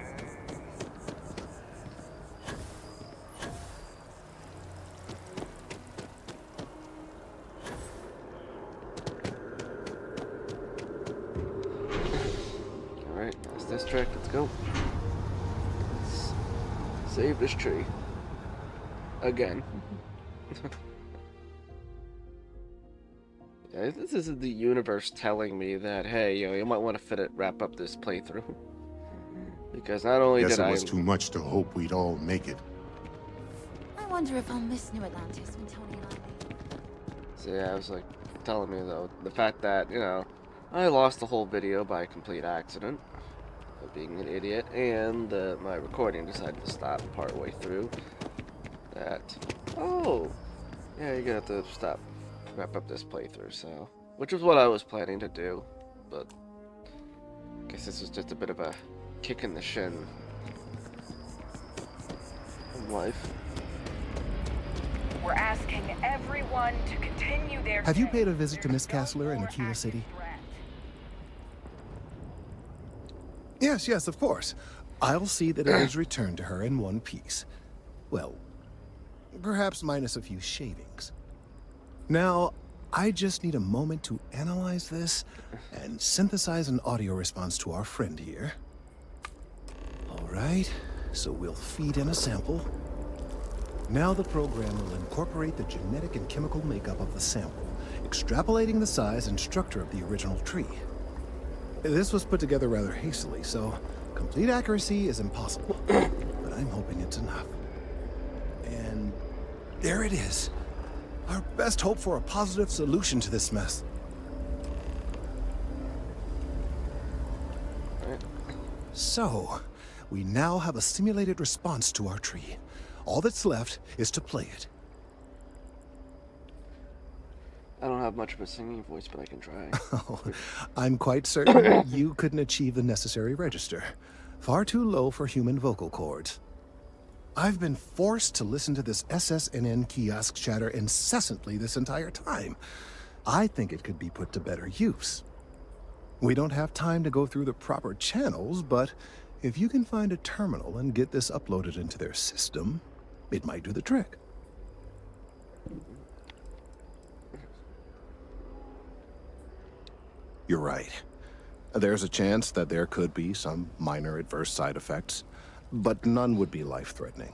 Alright, that's this track. Let's go. Let's save this tree. Again. Yeah, this is the universe telling me that, hey, you might want to wrap up this playthrough. Because not only Guess did it was too much to hope we'd all make it. I wonder if I'll miss New Atlantis when Tony and I leave. So yeah, I was like telling me though, the fact that, I lost the whole video by complete accident of being an idiot, and my recording decided to stop partway through. That, oh, yeah, you're gonna have to wrap up this playthrough, so, which was what I was planning to do, but I guess this was just a bit of a kick in the shin in life. We're asking everyone to continue their... Have you paid a visit to Miss Castler in Aquila City? Yes, of course. I'll see that it is returned to her in one piece. Well, perhaps minus a few shavings. Now, I just need a moment to analyze this and synthesize an audio response to our friend here. All right, so we'll feed in a sample. Now the program will incorporate the genetic and chemical makeup of the sample, extrapolating the size and structure of the original tree. This was put together rather hastily, so complete accuracy is impossible, but I'm hoping it's enough. And there it is. Our best hope for a positive solution to this mess. So, we now have a simulated response to our tree. All that's left is to play it. I don't have much of a singing voice, but I can try. Oh, I'm quite certain you couldn't achieve the necessary register. Far too low for human vocal cords. I've been forced to listen to this SSNN kiosk chatter incessantly this entire time. I think it could be put to better use. We don't have time to go through the proper channels, but if you can find a terminal and get this uploaded into their system, it might do the trick. You're right. There's a chance that there could be some minor adverse side effects, but none would be life-threatening.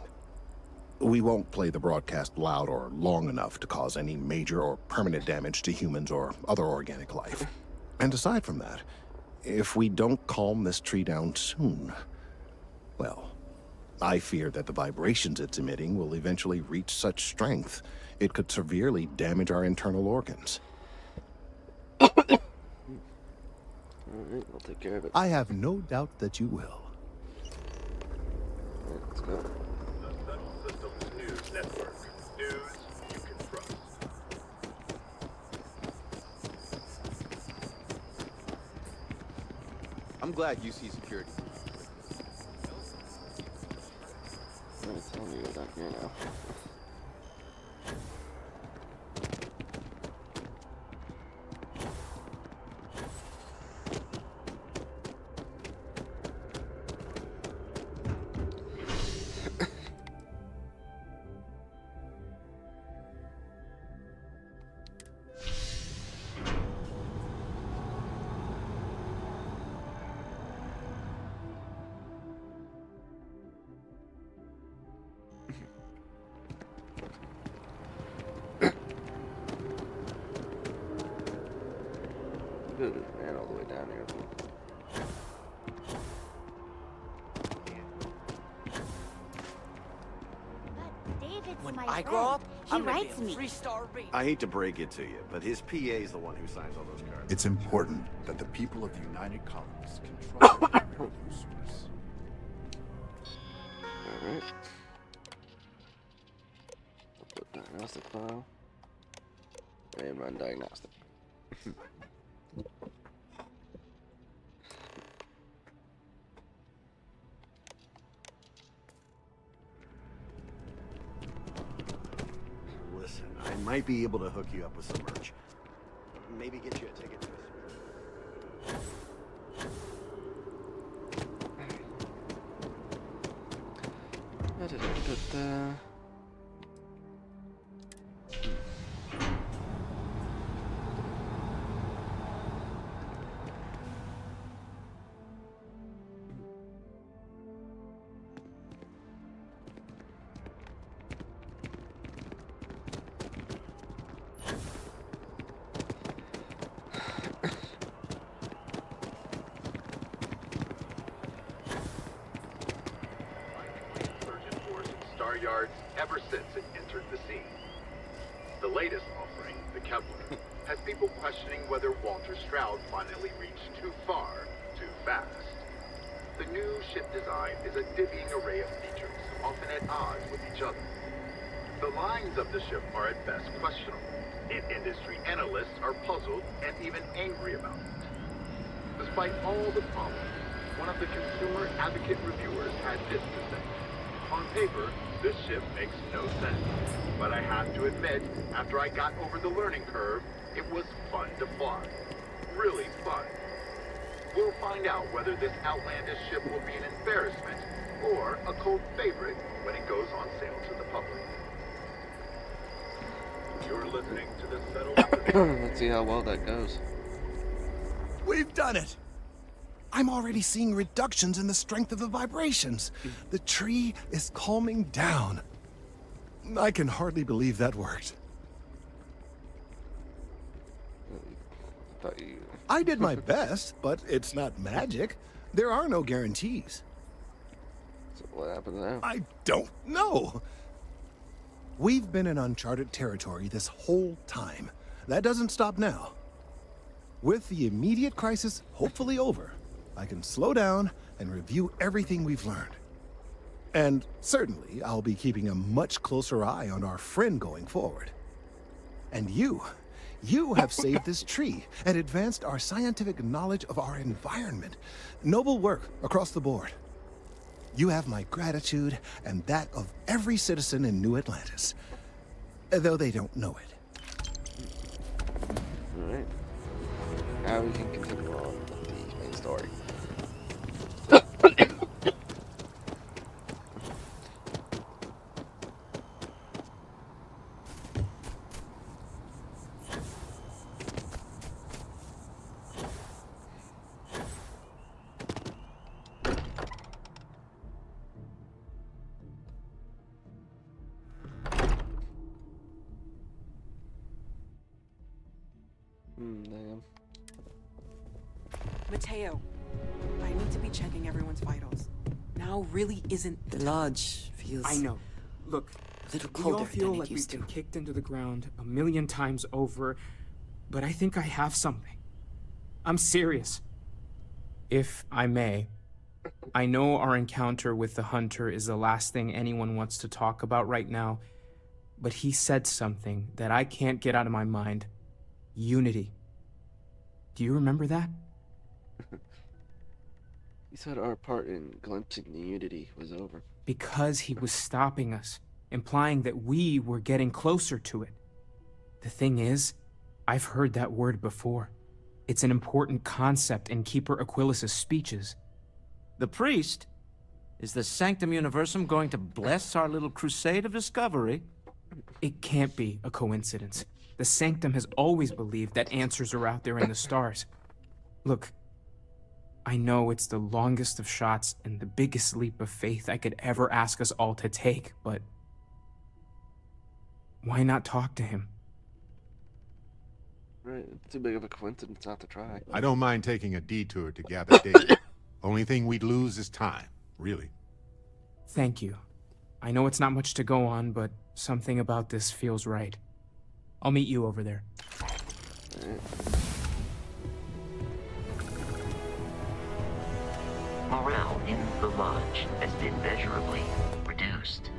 We won't play the broadcast loud or long enough to cause any major or permanent damage to humans or other organic life. And aside from that, if we don't calm this tree down soon, well, I fear that the vibrations it's emitting will eventually reach such strength it could severely damage our internal organs. Alright, I'll take care of it. I have no doubt that you will. Alright, let's go. The Systems News Network. News you can trust. I'm glad you see security. I'm telling you down here now. Good, ran all the way down here. David's When my I friend. grow up, He I'm gonna writes be a me. three-star rating. I hate to break it to you, but his PA is the one who signs all those cards. It's important that the people of the United Colonies control their revenue source. Alright. I'll put diagnostic file. And run diagnostic. Listen, I might be able to hook you up with some merch. Maybe get you a ticket to Da-da-da-da-da. Star Yards ever since it entered the scene. The latest offering, the Kepler, has people questioning whether Walter Stroud finally reached too far, too fast. The new ship design is a divvying array of features, often at odds with each other. The lines of the ship are at best questionable, and industry analysts are puzzled and even angry about it. Despite all the problems, one of the consumer advocate reviewers had this to say. On paper, this ship makes no sense. But I have to admit, after I got over the learning curve, it was fun to fly. Really fun. We'll find out whether this outlandish ship will be an embarrassment or a cult favorite when it goes on sale to the public. You're listening to the Settled. Let's see how well that goes. We've done it! I'm already seeing reductions in the strength of the vibrations. The tree is calming down. I can hardly believe that worked. I did my best, but it's not magic. There are no guarantees. So what happened now? I don't know. We've been in uncharted territory this whole time. That doesn't stop now. With the immediate crisis hopefully over, I can slow down and review everything we've learned. And certainly, I'll be keeping a much closer eye on our friend going forward. And you have saved this tree and advanced our scientific knowledge of our environment. Noble work across the board. You have my gratitude and that of every citizen in New Atlantis, though they don't know it. Alright. Now we can continue on with the main story. Mateo, I need to be checking everyone's vitals. Now really isn't The lodge feels... I know. Look, a little we all colder feel than it like we've used been to. kicked into the ground a million times over, but I think I have something. I'm serious. If I may, I know our encounter with the Hunter is the last thing anyone wants to talk about right now, but he said something that I can't get out of my mind. Unity. Do you remember that? He said our part in glimpsing the Unity was over. Because he was stopping us, implying that we were getting closer to it. The thing is, I've heard that word before. It's an important concept in Keeper Aquilas's speeches. The priest? Is the Sanctum Universum going to bless our little crusade of discovery? It can't be a coincidence. The Sanctum has always believed that answers are out there in the stars. Look, I know it's the longest of shots and the biggest leap of faith I could ever ask us all to take, but why not talk to him? Right, it's too big of a coincidence not to try. I don't mind taking a detour to gather data. Only thing we'd lose is time, really. Thank you. I know it's not much to go on, but something about this feels right. I'll meet you over there. Morale in the lodge has been measurably reduced.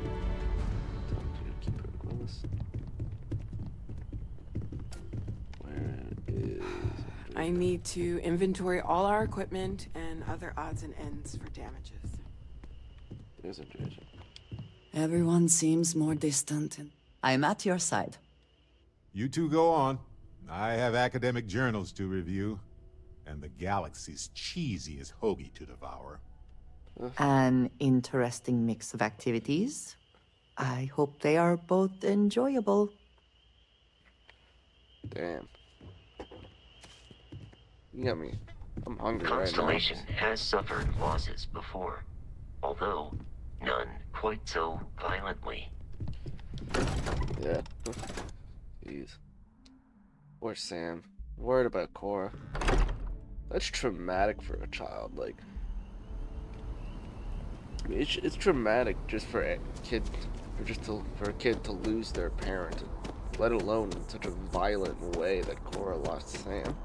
I need to inventory all our equipment and other odds and ends for damages. There's information. Everyone seems more distant, and I'm at your side. You two go on. I have academic journals to review, and the galaxy's cheesiest hoagie to devour. An interesting mix of activities. I hope they are both enjoyable. Damn. You got me. I'm hungry right now. Constellation has suffered losses before, although none quite so violently. Yeah. Jeez. Poor Sam. Worried about Cora. That's traumatic for a child. Like, I mean, it's traumatic just for a kid, for a kid to lose their parent, let alone in such a violent way that Cora lost Sam.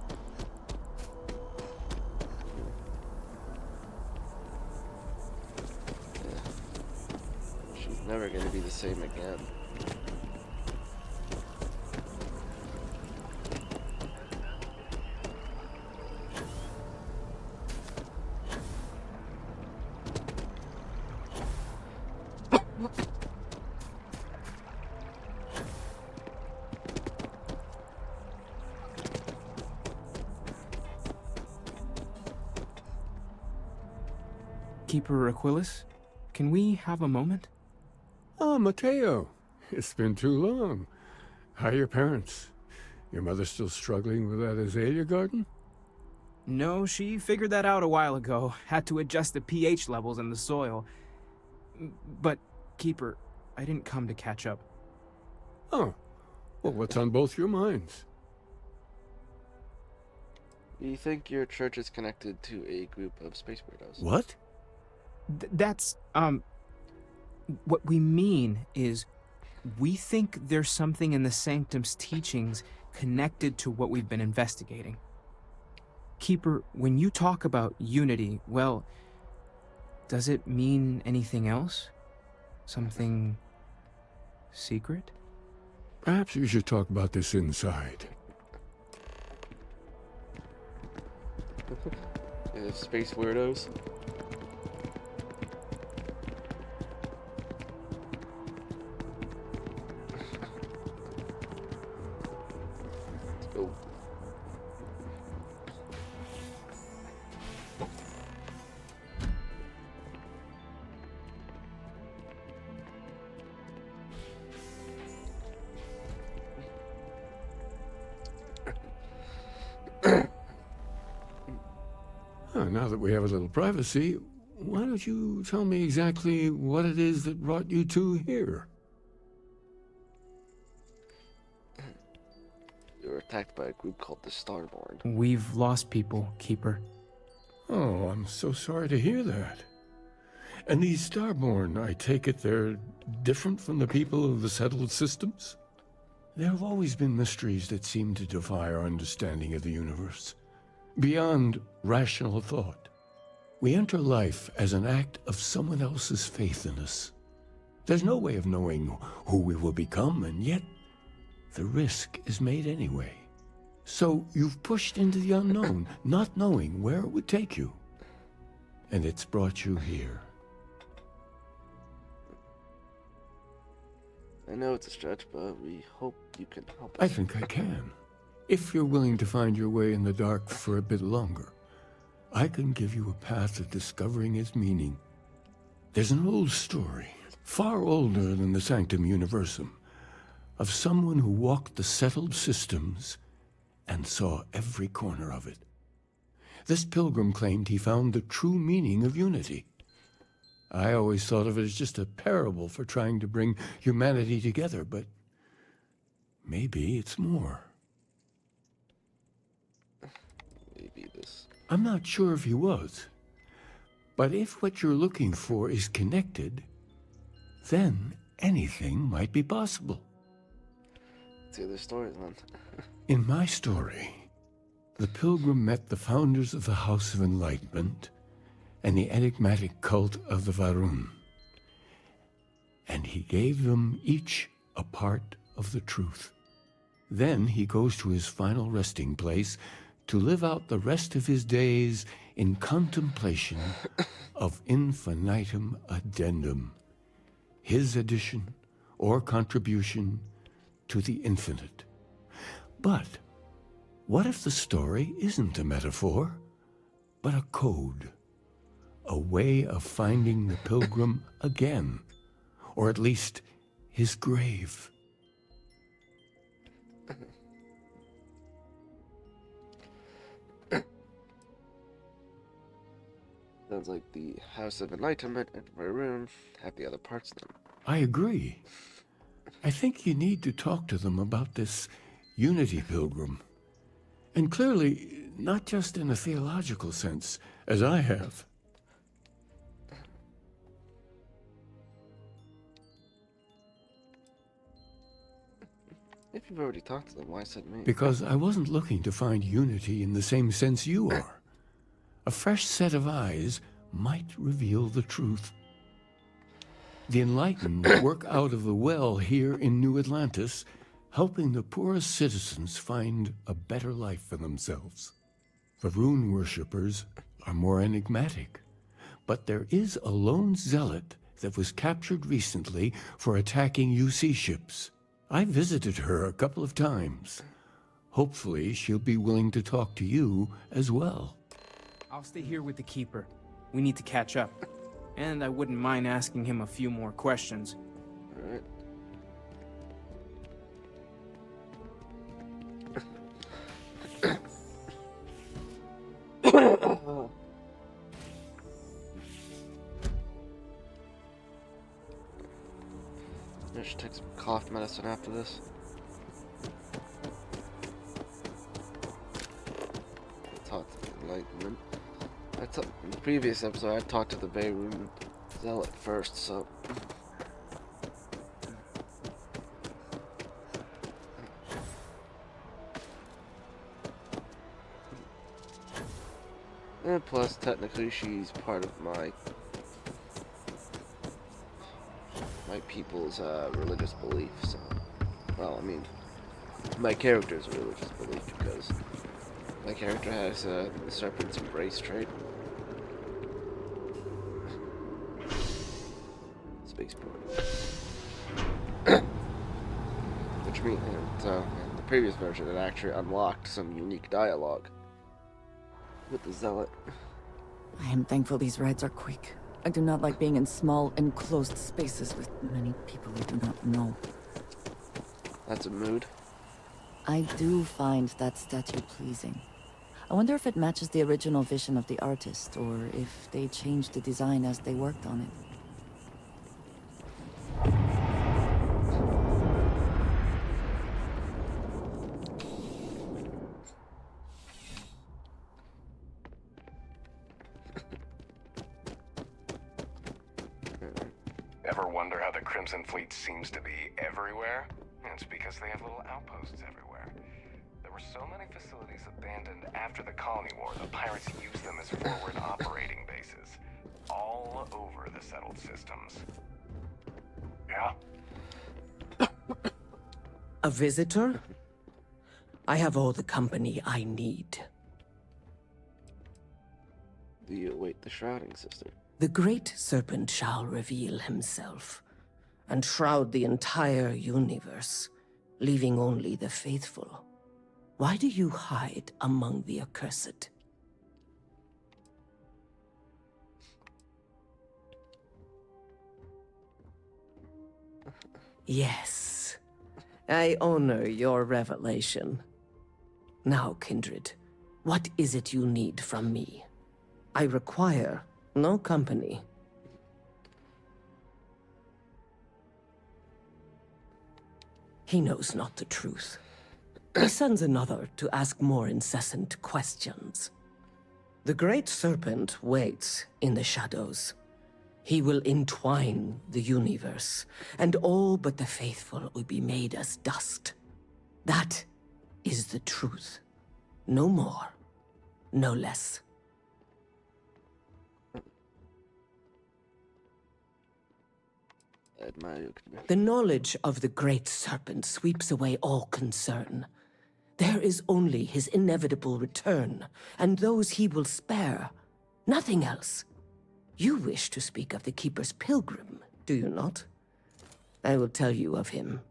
Yeah. She's never gonna be the same again. Keeper Aquilas, can we have a moment? Oh, Mateo. It's been too long. How are your parents? Your mother still struggling with that azalea garden? No, she figured that out a while ago. Had to adjust the pH levels in the soil. But, Keeper, I didn't come to catch up. Oh. Well, what's on both your minds? Do you think your church is connected to a group of space weirdos? What? That's, what we mean is, we think there's something in the Sanctum's teachings connected to what we've been investigating. Keeper, when you talk about unity, well, does it mean anything else? Something secret? Perhaps you should talk about this inside. Space weirdos. Let's go. Now that we have a little privacy, why don't you tell me exactly what it is that brought you two here? We were attacked by a group called the Starborn. We've lost people, Keeper. Oh, I'm so sorry to hear that. And these Starborn, I take it they're different from the people of the settled systems? There have always been mysteries that seem to defy our understanding of the universe, beyond rational thought. We enter life as an act of someone else's faith in us. There's no way of knowing who we will become, and yet the risk is made anyway. So you've pushed into the unknown, not knowing where it would take you. And it's brought you here. I know it's a stretch, but we hope you can help us. I think I can. If you're willing to find your way in the dark for a bit longer, I can give you a path to discovering its meaning. There's an old story, far older than the Sanctum Universum, of someone who walked the settled systems and saw every corner of it. This pilgrim claimed he found the true meaning of unity. I always thought of it as just a parable for trying to bring humanity together, but maybe it's more. Maybe this. I'm not sure if he was, but if what you're looking for is connected, then anything might be possible. It's the other story, then. In my story, the pilgrim met the founders of the House of Enlightenment and the enigmatic cult of the Varun, and he gave them each a part of the truth. Then he goes to his final resting place to live out the rest of his days in contemplation of infinitum addendum, his addition or contribution to the infinite. But what if the story isn't a metaphor, but a code? A way of finding the pilgrim again, or at least his grave. Sounds like the House of Enlightenment and Varun have the other parts of them. I agree. I think you need to talk to them about this unity pilgrim. And clearly, not just in a theological sense, as I have. If you've already talked to them, why send me? Because I wasn't looking to find unity in the same sense you are. A fresh set of eyes might reveal the truth. The enlightened work out of the well here in New Atlantis, helping the poorest citizens find a better life for themselves. The rune worshippers are more enigmatic, but there is a lone zealot that was captured recently for attacking UC ships. I visited her a couple of times. Hopefully she'll be willing to talk to you as well. I'll stay here with the Keeper. We need to catch up. And I wouldn't mind asking him a few more questions. Alright. I should take some cough medicine after this. Talk to the Enlightenment. In the previous episode, I talked to the Beirut Zealot first, so... And plus, technically, she's part of my people's religious belief, so... Well, I mean, my character's religious belief, because my character has the Serpent's Embrace trait. Spaceport. Which means, in the previous version, it actually unlocked some unique dialogue with the Zealot. I am thankful these rides are quick. I do not like being in small, enclosed spaces with many people I do not know. That's a mood. I do find that statue pleasing. I wonder if it matches the original vision of the artist, or if they changed the design as they worked on it. Ever wonder how the Crimson Fleet seems to be everywhere? It's because they have little outposts everywhere. There were so many facilities abandoned after the Colony War, the pirates used them as forward operating bases. All over the settled systems. Yeah? A visitor? I have all the company I need. Do you await the shrouding, sister? The Great Serpent shall reveal himself, and shroud the entire universe, leaving only the faithful. Why do you hide among the accursed? Yes, I honor your revelation. Now, Kindred, what is it you need from me? I require no company. He knows not the truth. He sends another to ask more incessant questions. The Great Serpent waits in the shadows. He will entwine the universe, and all but the faithful will be made as dust. That is the truth. No more, no less. I admire your commitment. The knowledge of the Great Serpent sweeps away all concern. There is only his inevitable return, and those he will spare. Nothing else. You wish to speak of the Keeper's Pilgrim, do you not? I will tell you of him,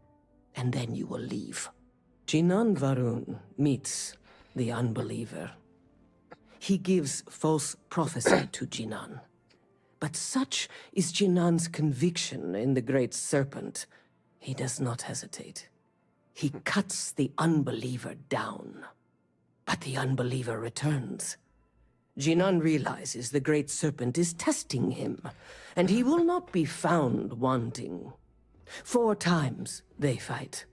and then you will leave. Jinan Varun meets the unbeliever. He gives false prophecy to Jinan. But such is Jinan's conviction in the Great Serpent, he does not hesitate. He cuts the unbeliever down. But the unbeliever returns. Jinan realizes the Great Serpent is testing him, and he will not be found wanting. 4 times they fight.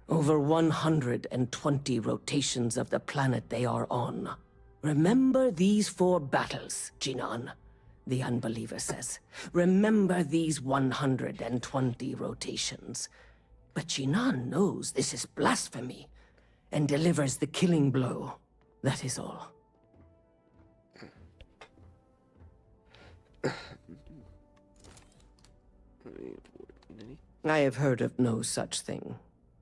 Over 120 rotations of the planet they are on. Remember these 4 battles, Jinan, the unbeliever says. Remember these 120 rotations. But Jinan knows this is blasphemy, and delivers the killing blow. That is all. I have heard of no such thing.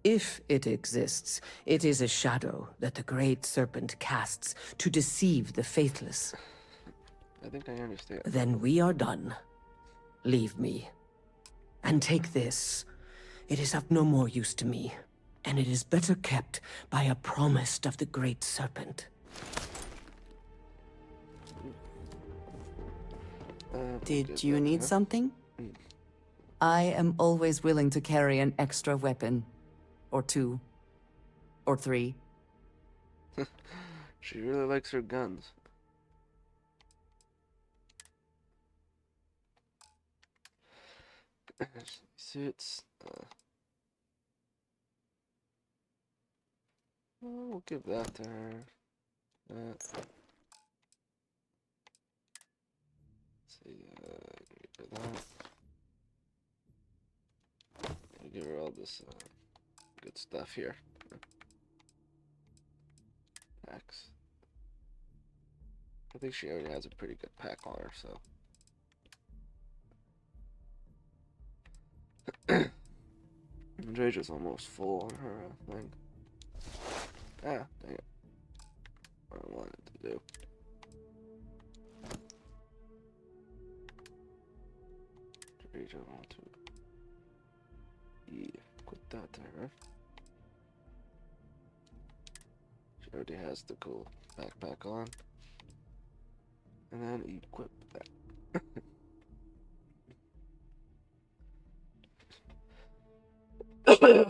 If it exists, it is a shadow that the Great Serpent casts to deceive the faithless. I think I understand. Then we are done. Leave me. And take this. It is of no more use to me, and it is better kept by a promise of the Great Serpent. Did you need something? I am always willing to carry an extra weapon. Or 2. Or 3. She really likes her guns. Suits. We'll give that to her. Let's see, give her that. I'll give her all this good stuff here. Packs. I think she already has a pretty good pack on her, so. Andreja's almost full on her thing. Ah, dang it. What I wanted to do. Andreja want to. Yeah, quit that to her. She already has the cool backpack on. And then equip that. There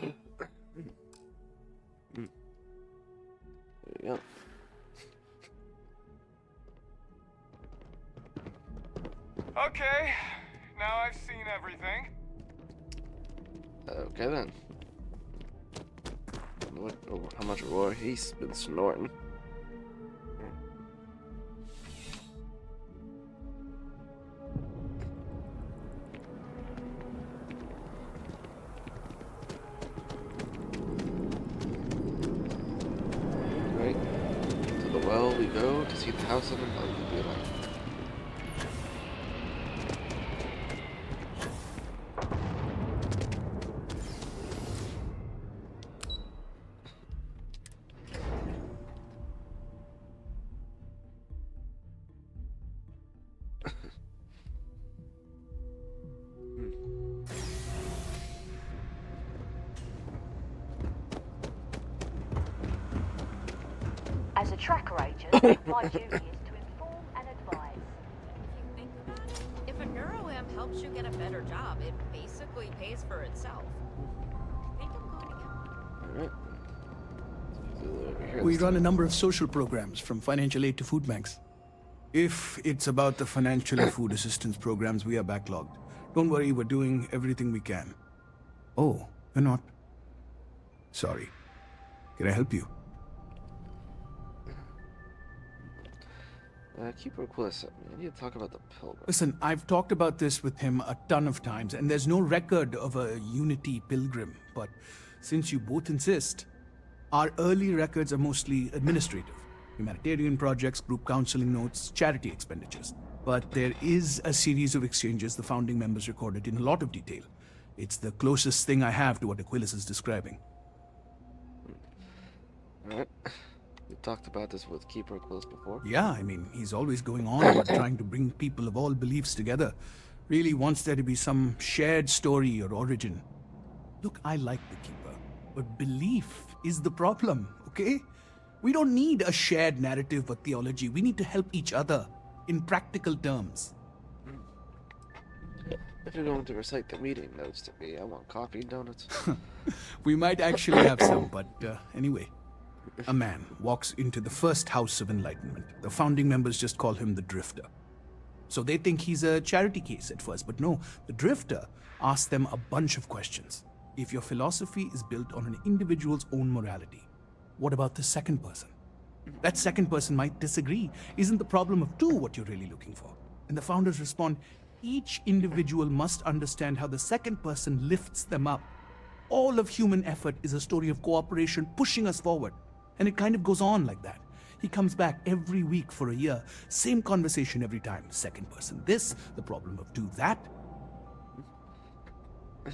we go. Okay, now I've seen everything. Okay then. How much roar he's been snorting. you go to see the House of Enlightenment? As a tracker agent, my duty is to inform and advise. If you think about it, if a neuroamp helps you get a better job, it basically pays for itself. I think I'm going to get one. Alright. We run a number of social programs, from financial aid to food banks. If it's about the financial and food assistance programs, we are backlogged. Don't worry, we're doing everything we can. Oh, you're not? Sorry. Can I help you? Keeper Quillis, I need to talk about the Pilgrim. Listen, I've talked about this with him a ton of times, and there's no record of a Unity Pilgrim. But since you both insist, our early records are mostly administrative. Humanitarian projects, group counseling notes, charity expenditures. But there is a series of exchanges the founding members recorded in a lot of detail. It's the closest thing I have to what Aquilus is describing. Alright. We talked about this with Keeper Aquilus before. Yeah, I mean, he's always going on about trying to bring people of all beliefs together. Really wants there to be some shared story or origin. Look, I like the Keeper, but belief is the problem, okay? We don't need a shared narrative or theology. We need to help each other in practical terms. If you're going to recite the meeting notes to me, I want coffee and donuts. We might actually have some, but anyway. A man walks into the first House of Enlightenment. The founding members just call him the Drifter. So they think he's a charity case at first, but no, the Drifter asks them a bunch of questions. If your philosophy is built on an individual's own morality, what about the second person? That second person might disagree. Isn't the problem of two what you're really looking for? And the founders respond, each individual must understand how the second person lifts them up. All of human effort is a story of cooperation pushing us forward. And it kind of goes on like that. He comes back every week for a year. Same conversation every time. Second person this, the problem of two that. What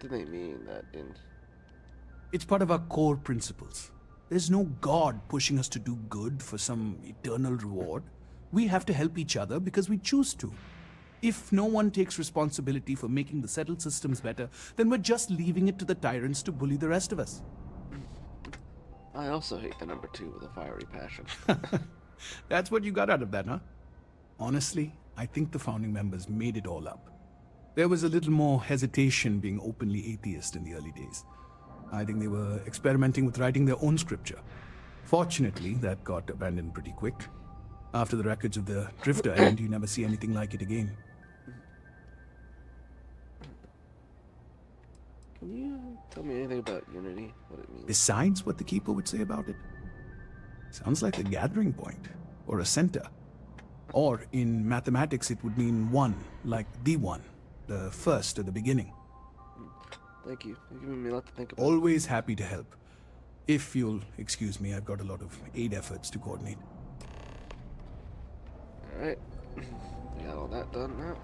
do they mean that in? It's part of our core principles. There's no God pushing us to do good for some eternal reward. We have to help each other because we choose to. If no one takes responsibility for making the settled systems better, then we're just leaving it to the tyrants to bully the rest of us. I also hate the number 2 with a fiery passion. That's what you got out of that, huh? Honestly, I think the founding members made it all up. There was a little more hesitation being openly atheist in the early days. I think they were experimenting with writing their own scripture. Fortunately, that got abandoned pretty quick. After the records of the Drifter end, you never see anything like it again. Can you tell me anything about Unity? What it means? Besides what the Keeper would say about it? Sounds like a gathering point, or a center. Or, in mathematics, it would mean one, like the one, the first at the beginning. Thank you. You're giving me a lot to think about. Always happy to help. If you'll excuse me, I've got a lot of aid efforts to coordinate. Alright. We got all that done now.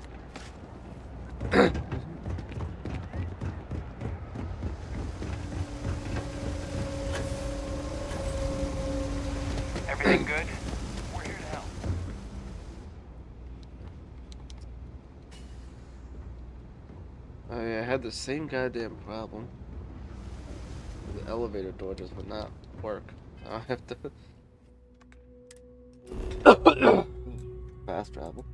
Everything good? We're here to help. Oh yeah, I had the same goddamn problem. The elevator door just would not work. So I have to fast travel.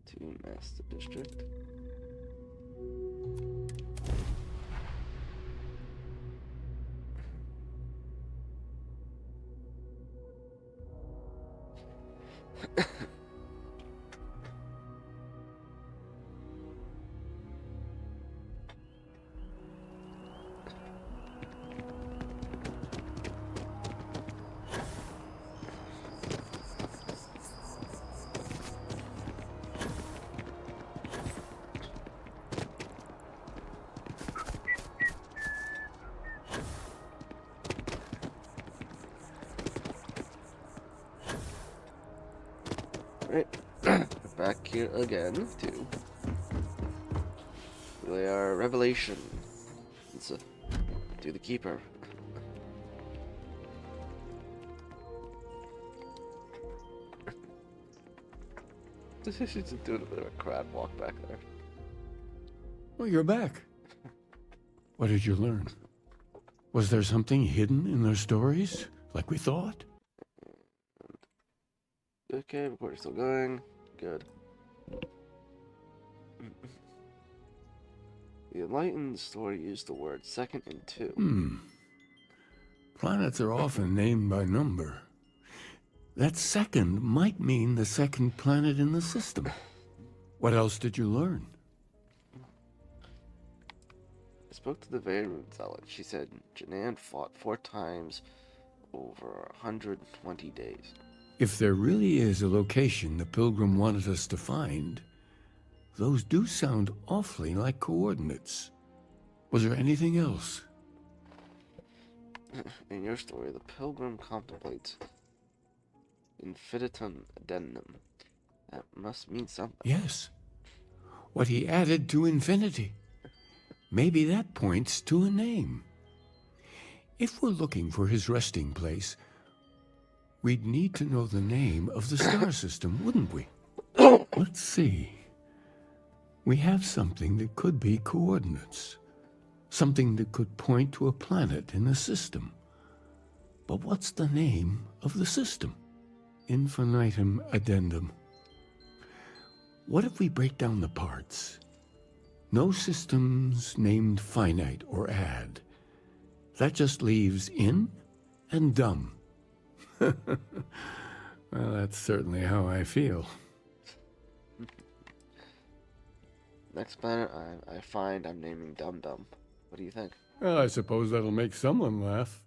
To Master District. back here again to relay our revelation. Let's do the keeper. She's just doing a bit of a crab walk back there. Well, you're back. What did you learn? Was there something hidden in their stories, like we thought? Okay, recording's still going. Good. The enlightened story used the word second and two. Planets are often named by number. That second might mean the second planet in the system. What else did you learn? I spoke to the Veyron zealot. She said Janan fought 4 times over 120 days. If there really is a location the Pilgrim wanted us to find, those do sound awfully like coordinates. Was there anything else? In your story, the Pilgrim contemplates infinitum addendum. That must mean something. Yes. What he added to infinity. Maybe that points to a name. If we're looking for his resting place, we'd need to know the name of the star system, wouldn't we? Let's see. We have something that could be coordinates. Something that could point to a planet in the system. But what's the name of the system? Infinitum addendum. What if we break down the parts? No systems named finite or add. That just leaves in and dumb. Well, that's certainly how I feel. Next planet I find, I'm naming Dum Dum. What do you think? Well, I suppose that'll make someone laugh.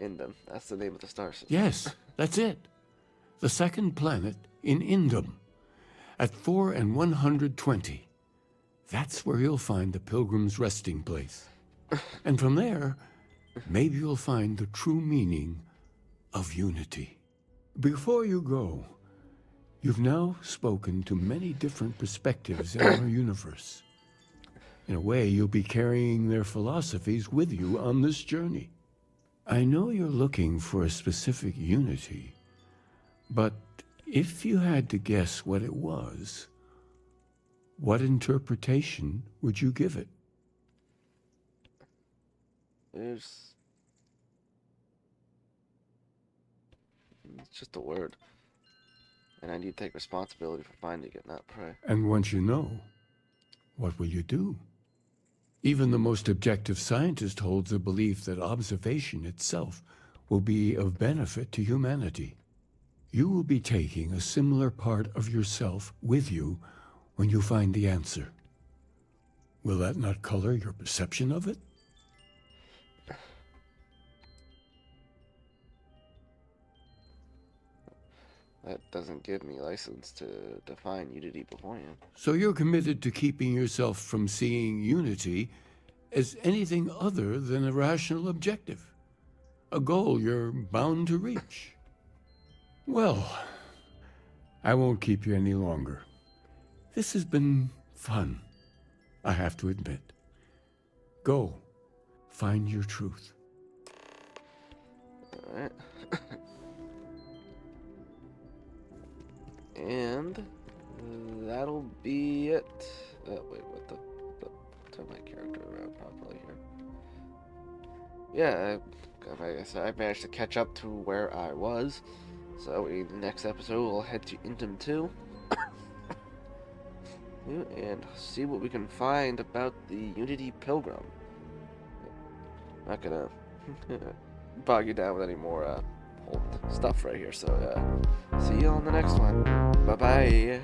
Indum. That's the name of the star system. Yes, that's it. The second planet in Indum. At 4 and 120. That's where you'll find the Pilgrim's resting place. And from there, maybe you'll find the true meaning of unity. Before you go, you've now spoken to many different perspectives in our universe. In a way, you'll be carrying their philosophies with you on this journey. I know you're looking for a specific unity, but if you had to guess what it was, what interpretation would you give it? It's just a word. And I need to take responsibility for finding it, not pray. And once you know, what will you do? Even the most objective scientist holds the belief that observation itself will be of benefit to humanity. You will be taking a similar part of yourself with you when you find the answer. Will that not color your perception of it? That doesn't give me license to define unity beforehand. So you're committed to keeping yourself from seeing unity as anything other than a rational objective, a goal you're bound to reach. Well, I won't keep you any longer. This has been fun, I have to admit. Go, find your truth. Alright. And that'll be it. Wait, what the? Turn my character around properly here. Yeah, like I said, I managed to catch up to where I was. So in the next episode, we'll head to Indum 2 and see what we can find about the Unity Pilgrim. Not gonna bog you down with any more old stuff right here. So see you on the next one. Bye bye.